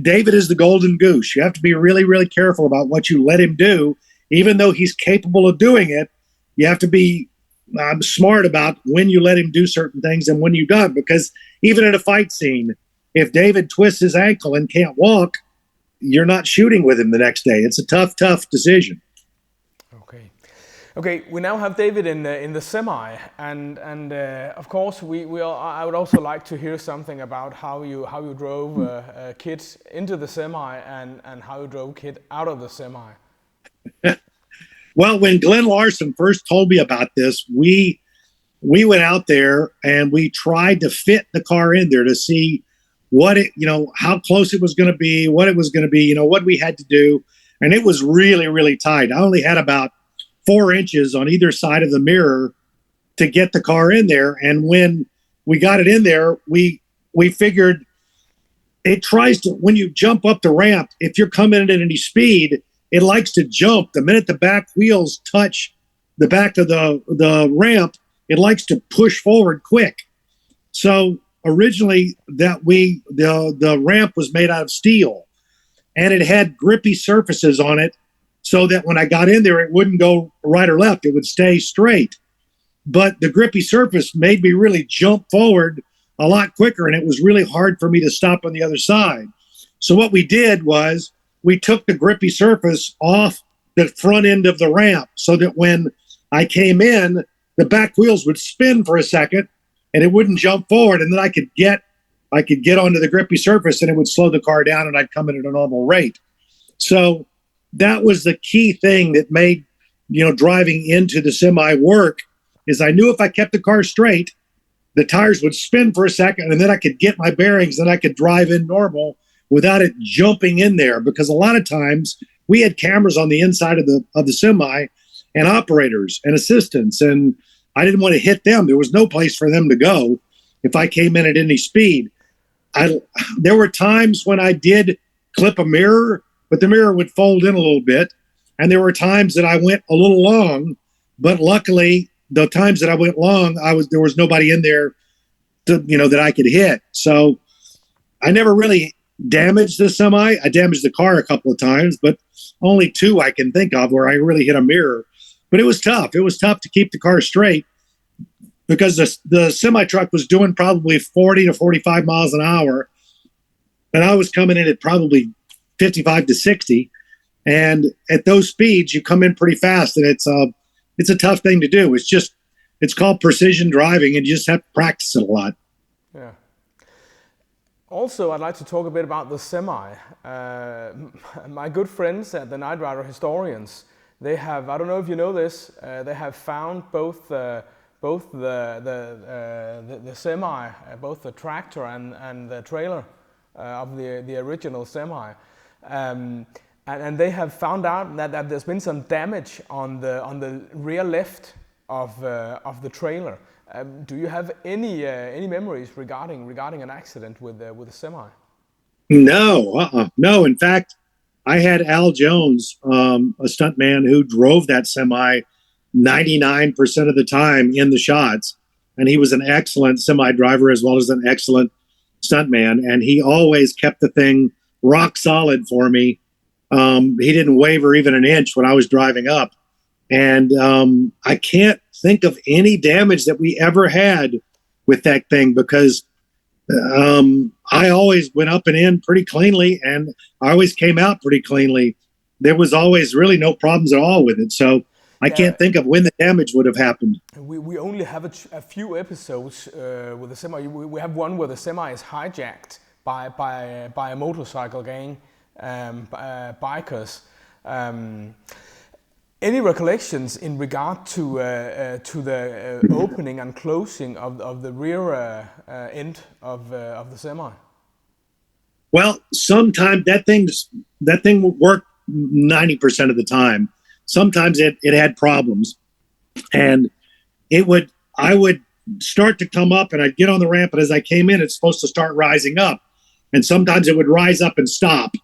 David is the golden goose. You have to be really, really careful about what you let him do. Even though he's capable of doing it, you have to be smart about when you let him do certain things and when you don't. Because even in a fight scene, if David twists his ankle and can't walk, you're not shooting with him the next day. It's a tough, tough decision. Okay, we now have David in the semi, and of course I would also like to hear something about how you drove Kit into the semi and how you drove Kit out of the semi. Well, when Glenn Larson first told me about this, we went out there and we tried to fit the car in there to see what it, how close it was going to be, what it was going to be, what we had to do, and it was really, really tight. I only had about 4 inches on either side of the mirror to get the car in there. And when we got it in there, we figured it tries to, when you jump up the ramp, if you're coming in at any speed, it likes to jump. The minute the back wheels touch the back of the ramp, it likes to push forward quick. So originally the ramp was made out of steel, and it had grippy surfaces on it, so that when I got in there, it wouldn't go right or left. It would stay straight. But the grippy surface made me really jump forward a lot quicker, and it was really hard for me to stop on the other side. So what we did was we took the grippy surface off the front end of the ramp, so that when I came in, the back wheels would spin for a second, and it wouldn't jump forward, and then I could get onto the grippy surface, and it would slow the car down, and I'd come in at a normal rate. So that was the key thing that made, driving into the semi work, is I knew if I kept the car straight, the tires would spin for a second, and then I could get my bearings, and I could drive in normal without it jumping in there. Because a lot of times we had cameras on the inside of the semi, and operators and assistants, and I didn't want to hit them. There was no place for them to go if I came in at any speed. There were times when I did clip a mirror, but the mirror would fold in a little bit. And there were times that I went a little long, but luckily the times that I went long, there was nobody in there to, that I could hit. So I never really damaged the semi. I damaged the car a couple of times, but only 2 I can think of where I really hit a mirror. But it was tough. It was tough to keep the car straight, because the semi truck was doing probably 40 to 45 miles an hour, and I was coming in at probably 55 to 60. And at those speeds, you come in pretty fast, and it's a tough thing to do. It's called precision driving, and you just have to practice it a lot. Yeah. Also, I'd like to talk a bit about the semi. My good friends at the Night Rider Historians, they have, I don't know if you know this, they have found both the semi, both the tractor and the trailer of the original semi. And they have found out that there's been some damage on the rear left of the trailer. Do you have any memories regarding an accident with a semi? No, no. In fact, I had Al Jones, a stuntman who drove that semi 99% of the time in the shots, and he was an excellent semi driver as well as an excellent stuntman, and he always kept the thing rock solid for me. He didn't waver even an inch when I was driving up. And I can't think of any damage that we ever had with that thing, because I always went up and in pretty cleanly, and I always came out pretty cleanly. There was always really no problems at all with it. So I can't think of when the damage would have happened. We only have a few episodes with the semi. We have one where the semi is hijacked by a motorcycle gang, bikers. Any recollections in regard to the opening and closing of the rear end of the semi? Well, sometimes that thing would work 90% of the time. Sometimes it had problems, and I would start to come up, and I'd get on the ramp, and as I came in, it's supposed to start rising up, and sometimes it would rise up and stop.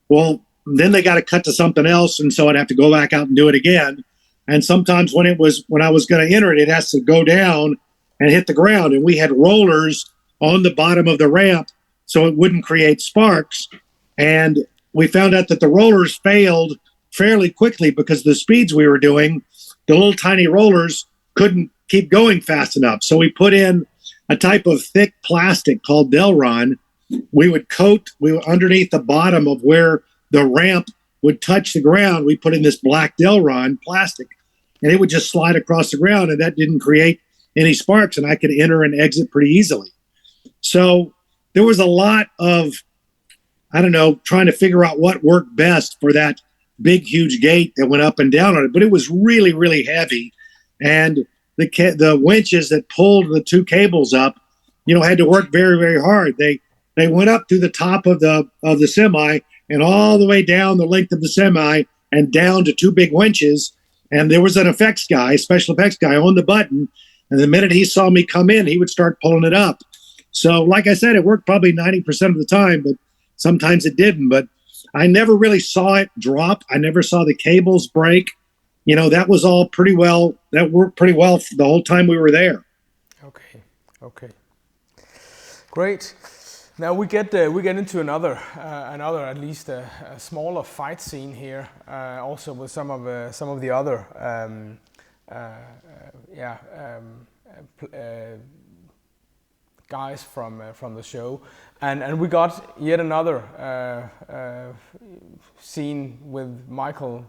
Well, then they got to cut to something else, and so I'd have to go back out and do it again. And sometimes when I was going to enter it, it has to go down and hit the ground, and we had rollers on the bottom of the ramp so it wouldn't create sparks. And we found out that the rollers failed fairly quickly because the speeds we were doing, the little tiny rollers couldn't keep going fast enough. So we put in a type of thick plastic called Delron. We would underneath the bottom of where the ramp would touch the ground, we put in this black Delron plastic, and it would just slide across the ground, and that didn't create any sparks, and I could enter and exit pretty easily. So there was a lot of, I don't know, trying to figure out what worked best for that big, huge gate that went up and down on it. But it was really, really heavy. And the winches that pulled the two cables up, had to work very, very hard. They went up through the top of the semi and all the way down the length of the semi and down to two big winches. And there was an special effects guy on the button. And the minute he saw me come in, he would start pulling it up. So like I said, it worked probably 90% of the time, but sometimes it didn't. But I never really saw it drop. I never saw the cables break. That was all pretty well. That worked pretty well for the whole time we were there. Okay. Great. Now we get into another at least a smaller fight scene here, also with some of the other guys from the show, and we got yet another scene with Michael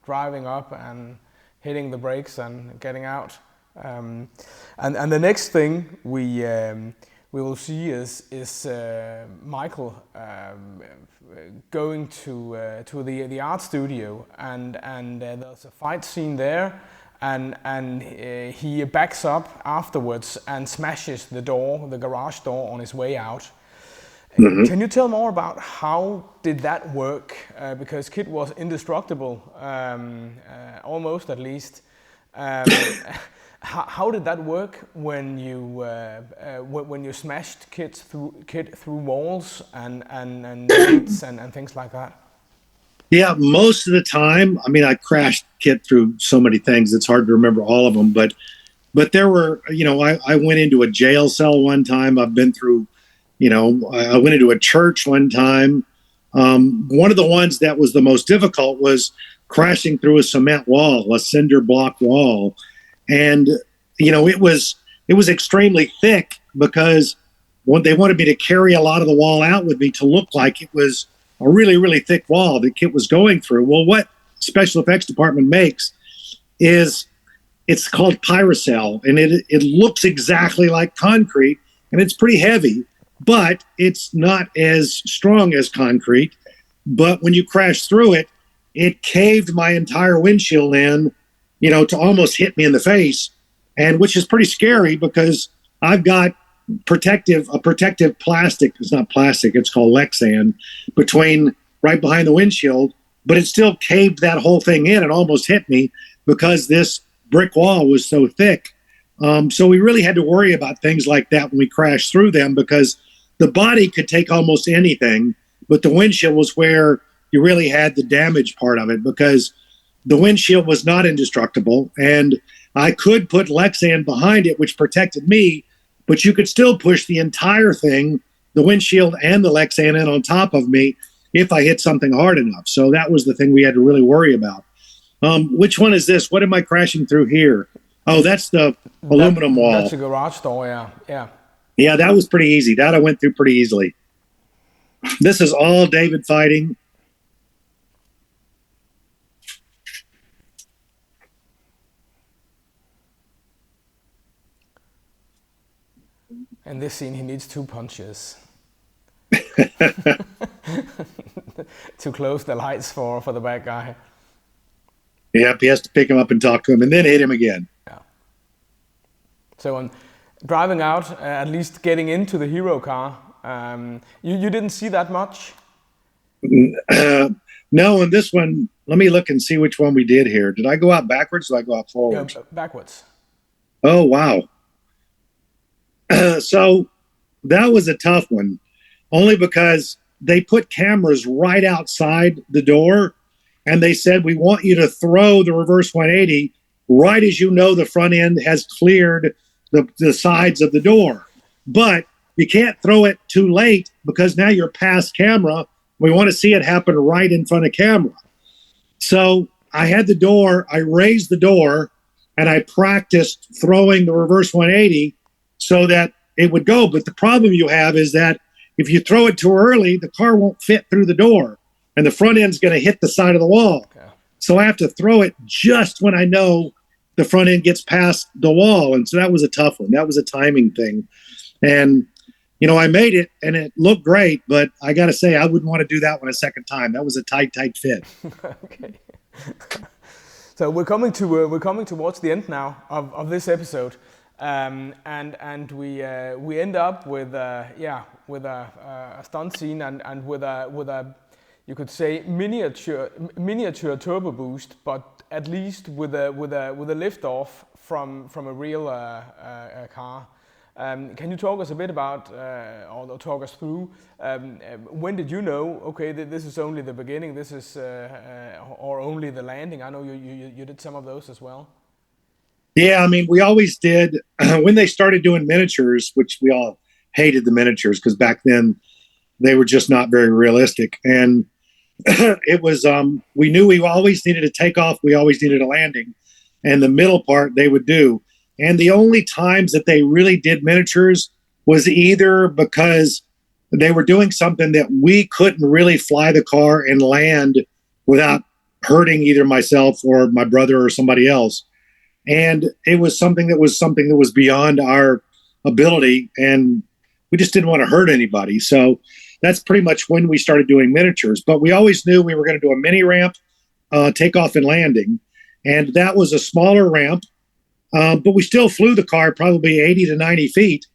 driving up and hitting the brakes and getting out, and the next thing we will see is Michael going to the art studio, and there's a fight scene there. And he backs up afterwards and smashes the garage door on his way out. Mm-hmm. Can you tell more about how did that work? Because Kit was indestructible, almost at least. How did that work when you smashed Kit through walls and gates and things like that? Yeah, most of the time, I crashed Kit through so many things, it's hard to remember all of them, but there were, I went into a jail cell one time. I've been through, I went into a church one time. One of the ones that was the most difficult was crashing through a cement wall, a cinder block wall. And, it was extremely thick because they wanted me to carry a lot of the wall out with me to look like it was a really, really thick wall that Kit was going through. Well, what special effects department makes is it's called Pyrocell, and it looks exactly like concrete, and it's pretty heavy, but it's not as strong as concrete. But when you crash through it, it caved my entire windshield in, to almost hit me in the face, and which is pretty scary because I've got a protective plastic. It's not plastic, it's called Lexan, right behind the windshield, but it still caved that whole thing in and almost hit me because this brick wall was so thick. So we really had to worry about things like that when we crashed through them, because the body could take almost anything, but the windshield was where you really had the damage part of it, because the windshield was not indestructible, and I could put Lexan behind it, which protected me, but you could still push the entire thing, the windshield and the Lexan, in on top of me if I hit something hard enough. So that was the thing we had to really worry about. Which one is this? What am I crashing through here? Oh, that's the aluminum wall. That's a garage door, yeah. Yeah, that was pretty easy. That I went through pretty easily. This is all David fighting. In this scene, he needs 2 punches to close the lights for the bad guy. Yep, he has to pick him up and talk to him, and then hit him again. Yeah. So on driving out, at least getting into the hero car, you didn't see that much? No, in this one, let me look and see which one we did here. Did I go out backwards or did I go out forwards? Yeah, backwards. Oh, wow. So that was a tough one, only because they put cameras right outside the door, and they said, we want you to throw the reverse 180 right as you know the front end has cleared the sides of the door. But you can't throw it too late because now you're past camera. We want to see it happen right in front of camera. So I had the door, I raised the door, and I practiced throwing the reverse 180 so that it would go. But the problem you have is that if you throw it too early, the car won't fit through the door, and the front end's going to hit the side of the wall. Okay. So I have to throw it just when I know the front end gets past the wall. And so that was a tough one. That was a timing thing. And, you know, I made it and it looked great, but I got to say, I wouldn't want to do that one a second time. That was a tight fit. Okay. So we're coming towards the end now of this episode. And we end up with a stunt scene and with a you could say miniature turbo boost, but at least with a lift off from a real car. Can you talk us a bit about or talk us through when did you know, okay, this is only the beginning, this is or only the landing? I know you did some of those as well. Yeah, I mean, we always did. When they started doing miniatures, which we all hated the miniatures because back then they were just not very realistic. And it was, we knew we always needed a takeoff, we always needed a landing, and the middle part they would do. And the only times that they really did miniatures was either because they were doing something that we couldn't really fly the car and land without hurting either myself or my brother or somebody else. And it was something that was beyond our ability, and we just didn't want to hurt anybody. So that's pretty much when we started doing miniatures. But we always knew we were going to do a mini ramp, takeoff and landing. And that was a smaller ramp, but we still flew the car probably 80 to 90 feet,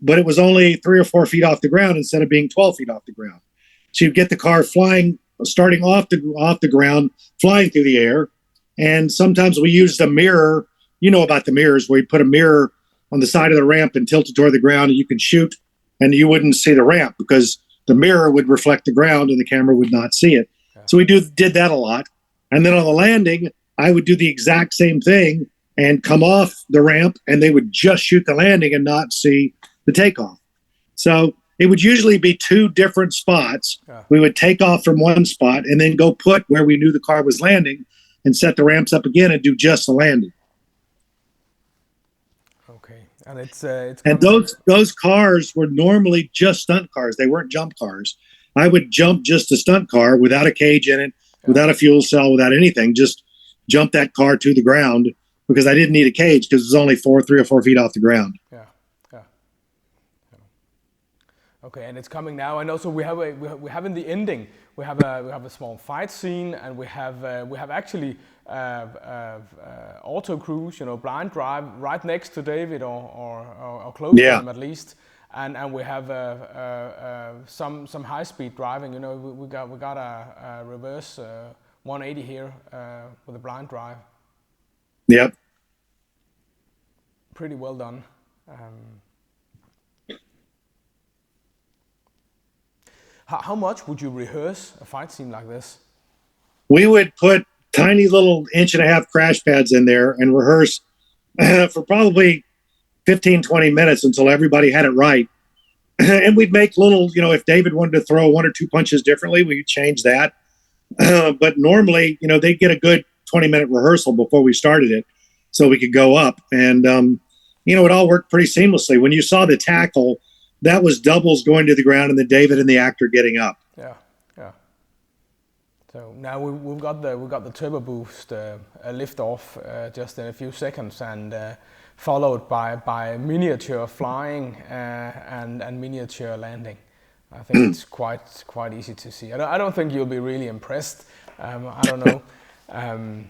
but it was only 3 or 4 feet off the ground instead of being 12 feet off the ground. So you'd get the car flying, starting off the ground, flying through the air. And sometimes we used a mirror. You know about the mirrors, where you put a mirror on the side of the ramp and tilt it toward the ground, and you could shoot, and you wouldn't see the ramp because the mirror would reflect the ground and the camera would not see it. Yeah. So we did that a lot. And then on the landing, I would do the exact same thing and come off the ramp, and they would just shoot the landing and not see the takeoff. So it would usually be 2 different spots. Yeah. We would take off from one spot and then go put where we knew the car was landing and set the ramps up again and do just the landing. Okay, and it's and those cars were normally just stunt cars. They weren't jump cars. I would jump just a stunt car without a cage in it, without a fuel cell, without anything. Just jump that car to the ground because I didn't need a cage because it was only 3 or 4 feet off the ground. Yeah. Okay, and it's coming now, and also we have in the ending we have a small fight scene, and we have actually auto cruise, blind drive right next to David or close to him at least, and we have some high speed driving. We got a reverse 180 here with a blind drive. Yep. Pretty well done. How much would you rehearse a fight scene like this? We would put tiny little 1.5-inch crash pads in there and rehearse for probably 15, 20 minutes until everybody had it right. And we'd make little, if David wanted to throw 1 or 2 punches differently, we'd change that. But normally, they'd get a good 20-minute rehearsal before we started it so we could go up. And, it all worked pretty seamlessly. When you saw the tackle, that was doubles going to the ground and then David and the actor getting up. Yeah. So now we've got the turbo boost lift off just in a few seconds, and followed by miniature flying and miniature landing. I think it's quite easy to see. I don't think you'll be really impressed. I don't know. I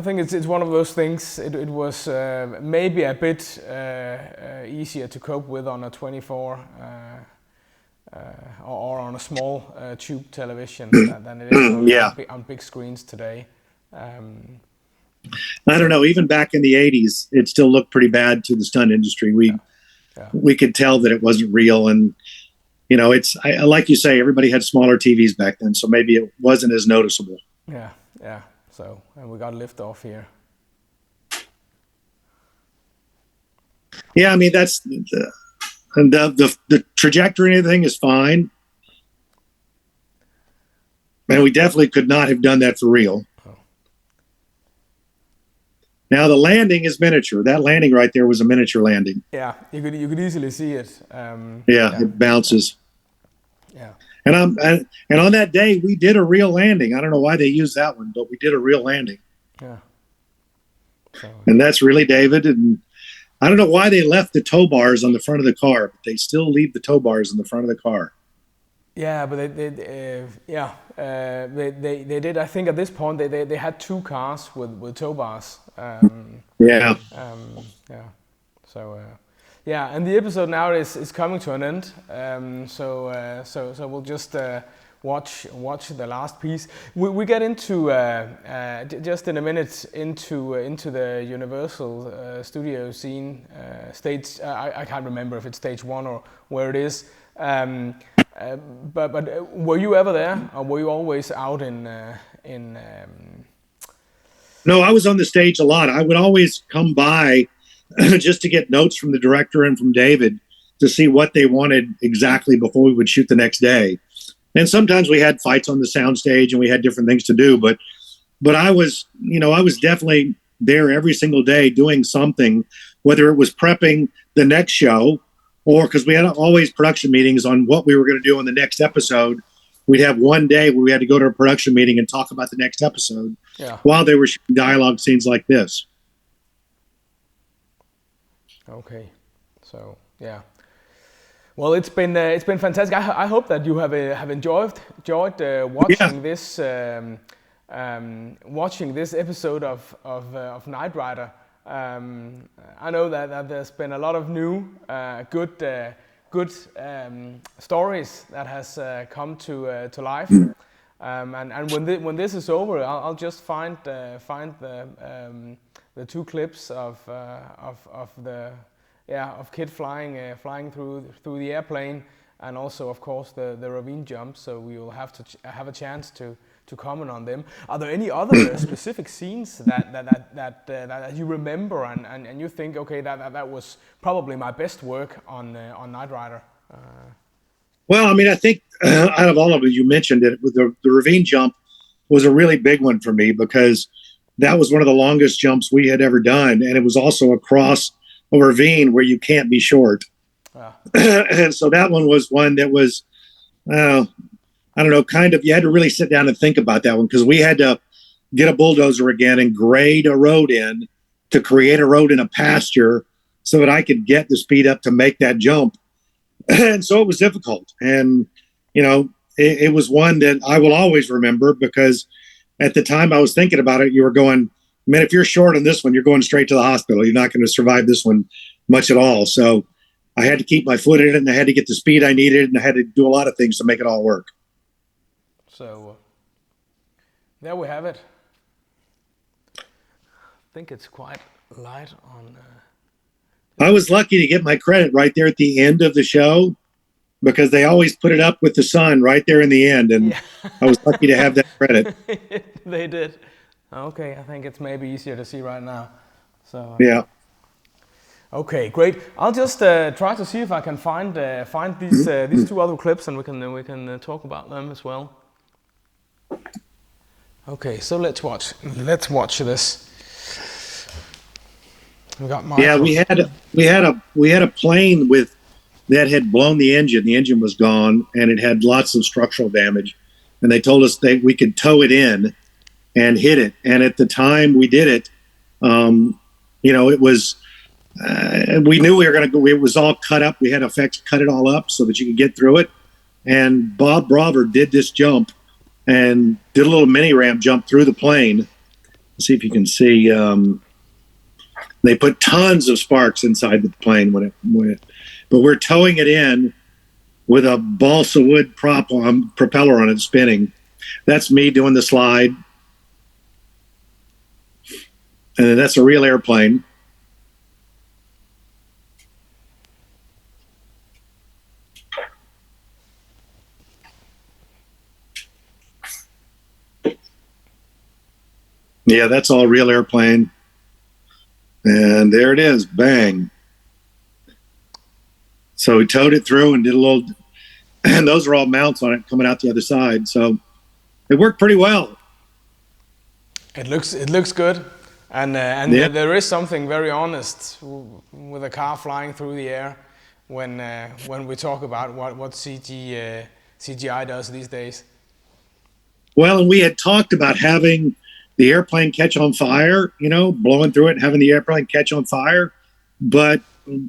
think it's one of those things. It was maybe a bit easier to cope with on a 24 or on a small tube television than it is on big screens today. I don't know. Even back in the '80s, it still looked pretty bad to the stunt industry. We could tell that it wasn't real, and it's like you say, everybody had smaller TVs back then, so maybe it wasn't as noticeable. Yeah. So, and we got lift off here. Yeah, I mean that's the trajectory and everything is fine, and we definitely could not have done that for real. Now the landing is miniature. That landing right there was a miniature landing. Yeah, you could easily see it. It bounces. Yeah. And on that day we did a real landing. I don't know why they used that one, but we did a real landing. Yeah. So, and that's really David. And I don't know why they left the tow bars on the front of the car, but they still leave the tow bars in the front of the car. Yeah, but they did. I think at this point they had 2 cars with tow bars. Yeah. So and the episode now is coming to an end. So we'll just watch the last piece. We get into just in a minute into the Universal studio scene stage. I can't remember if it's stage 1 or where it is. But were you ever there, or were you always out in? No, I was on the stage a lot. I would always come by just to get notes from the director and from David to see what they wanted exactly before we would shoot the next day. And sometimes we had fights on the soundstage and we had different things to do. But I was definitely there every single day doing something, whether it was prepping the next show or because we had always production meetings on what we were going to do on the next episode. We'd have one day where we had to go to a production meeting and talk about the next episode while they were shooting dialogue scenes like this. Okay, so yeah. Well, it's been fantastic. I hope that you have enjoyed watching this episode of Knight Rider. I know that there's been a lot of new good stories that has come to life. And when this is over, I'll just find the 2 clips of Kid flying through the airplane, and also of course the ravine jump. So we will have to have a chance to comment on them. Are there any other specific scenes that you remember and you think, okay, that was probably my best work on Knight Rider? Well, I mean, I think out of all of it, you mentioned it, with the ravine jump was a really big one for me because that was one of the longest jumps we had ever done, and it was also across a ravine where you can't be short. And so that one was one that was, I don't know, kind of, you had to really sit down and think about that one because we had to get a bulldozer again and grade a road in to create a road in a pasture so that I could get the speed up to make that jump. And so it was difficult. And, it was one that I will always remember because at the time I was thinking about it, you were going, man, if you're short on this one, you're going straight to the hospital. You're not going to survive this one much at all. So I had to keep my foot in it, and I had to get the speed I needed, and I had to do a lot of things to make it all work. So there we have it. I think it's quite light on. I was lucky to get my credit right there at the end of the show because they always put it up with the sun right there in the end, and I was lucky to have that credit. They did. Okay, I think it's maybe easier to see right now. So yeah. Okay, great. I'll just try to see if I can find these 2 other clips, and we can talk about them as well. Okay, so let's watch this. We got we had a plane that had blown the engine. The engine was gone, and it had lots of structural damage. And they told us that we could tow it in and hit it. And at the time we did it, it was. We knew we were going to go. It was all cut up. We had effects cut it all up so that you could get through it. And Bob Braver did this jump and did a little mini ramp jump through the plane. Let's see if you can see. They put tons of sparks inside the plane but we're towing it in with a balsa wood propeller on it spinning. That's me doing the slide. And then that's a real airplane. Yeah, that's all real airplane. And there it is, bang. So we towed it through and did a little, and those are all mounts on it coming out the other side. So it worked pretty well. It looks good, and Yeah. there is something very honest with a car flying through the air when we talk about what CGI does these days. Well, and we had talked about having the airplane catch on fire, blowing through it, having the airplane catch on fire. But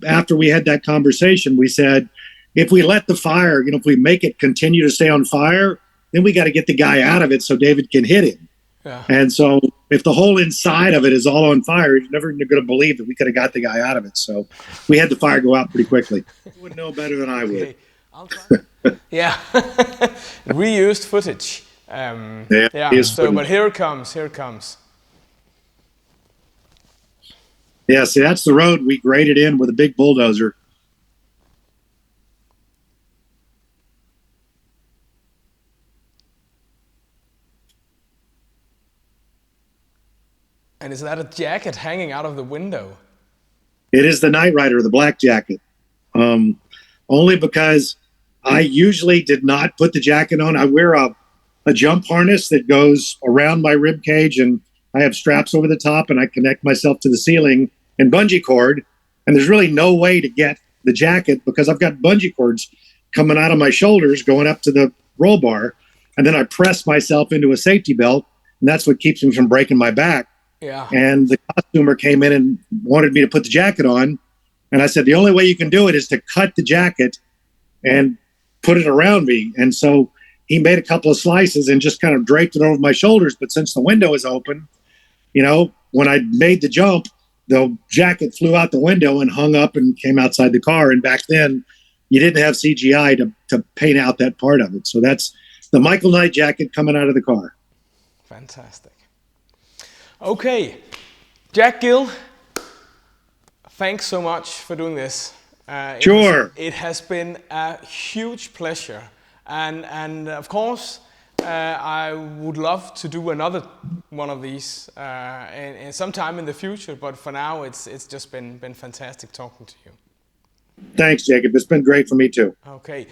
after we had that conversation, we said, if we let the fire, if we make it continue to stay on fire, then we got to get the guy out of it so David can hit him. Yeah. And so if the whole inside of it is all on fire, you're never going to believe that we could have got the guy out of it. So we had the fire go out pretty quickly. You would know better than I would. Okay, I'll try. Yeah, reused footage. Yeah. So, but here it comes. Yeah, see, that's the road we graded in with a big bulldozer. And is that a jacket hanging out of the window? It is the Knight Rider, the black jacket. Only because I usually did not put the jacket on. I wear a jump harness that goes around my rib cage, and I have straps over the top, and I connect myself to the ceiling and bungee cord. And there's really no way to get the jacket because I've got bungee cords coming out of my shoulders going up to the roll bar. And then I press myself into a safety belt, and that's what keeps me from breaking my back. Yeah. And the costumer came in and wanted me to put the jacket on. And I said, the only way you can do it is to cut the jacket and put it around me. And so he made a couple of slices and just kind of draped it over my shoulders. But since the window is open, when I made the jump, the jacket flew out the window and hung up and came outside the car. And back then, you didn't have CGI to paint out that part of it. So that's the Michael Knight jacket coming out of the car. Fantastic. Okay, Jack Gill, thanks so much for doing this. Sure. It has been a huge pleasure. And of course, I would love to do another one of these in sometime in the future. But for now, it's just been fantastic talking to you. Thanks, Jacob. It's been great for me too. Okay.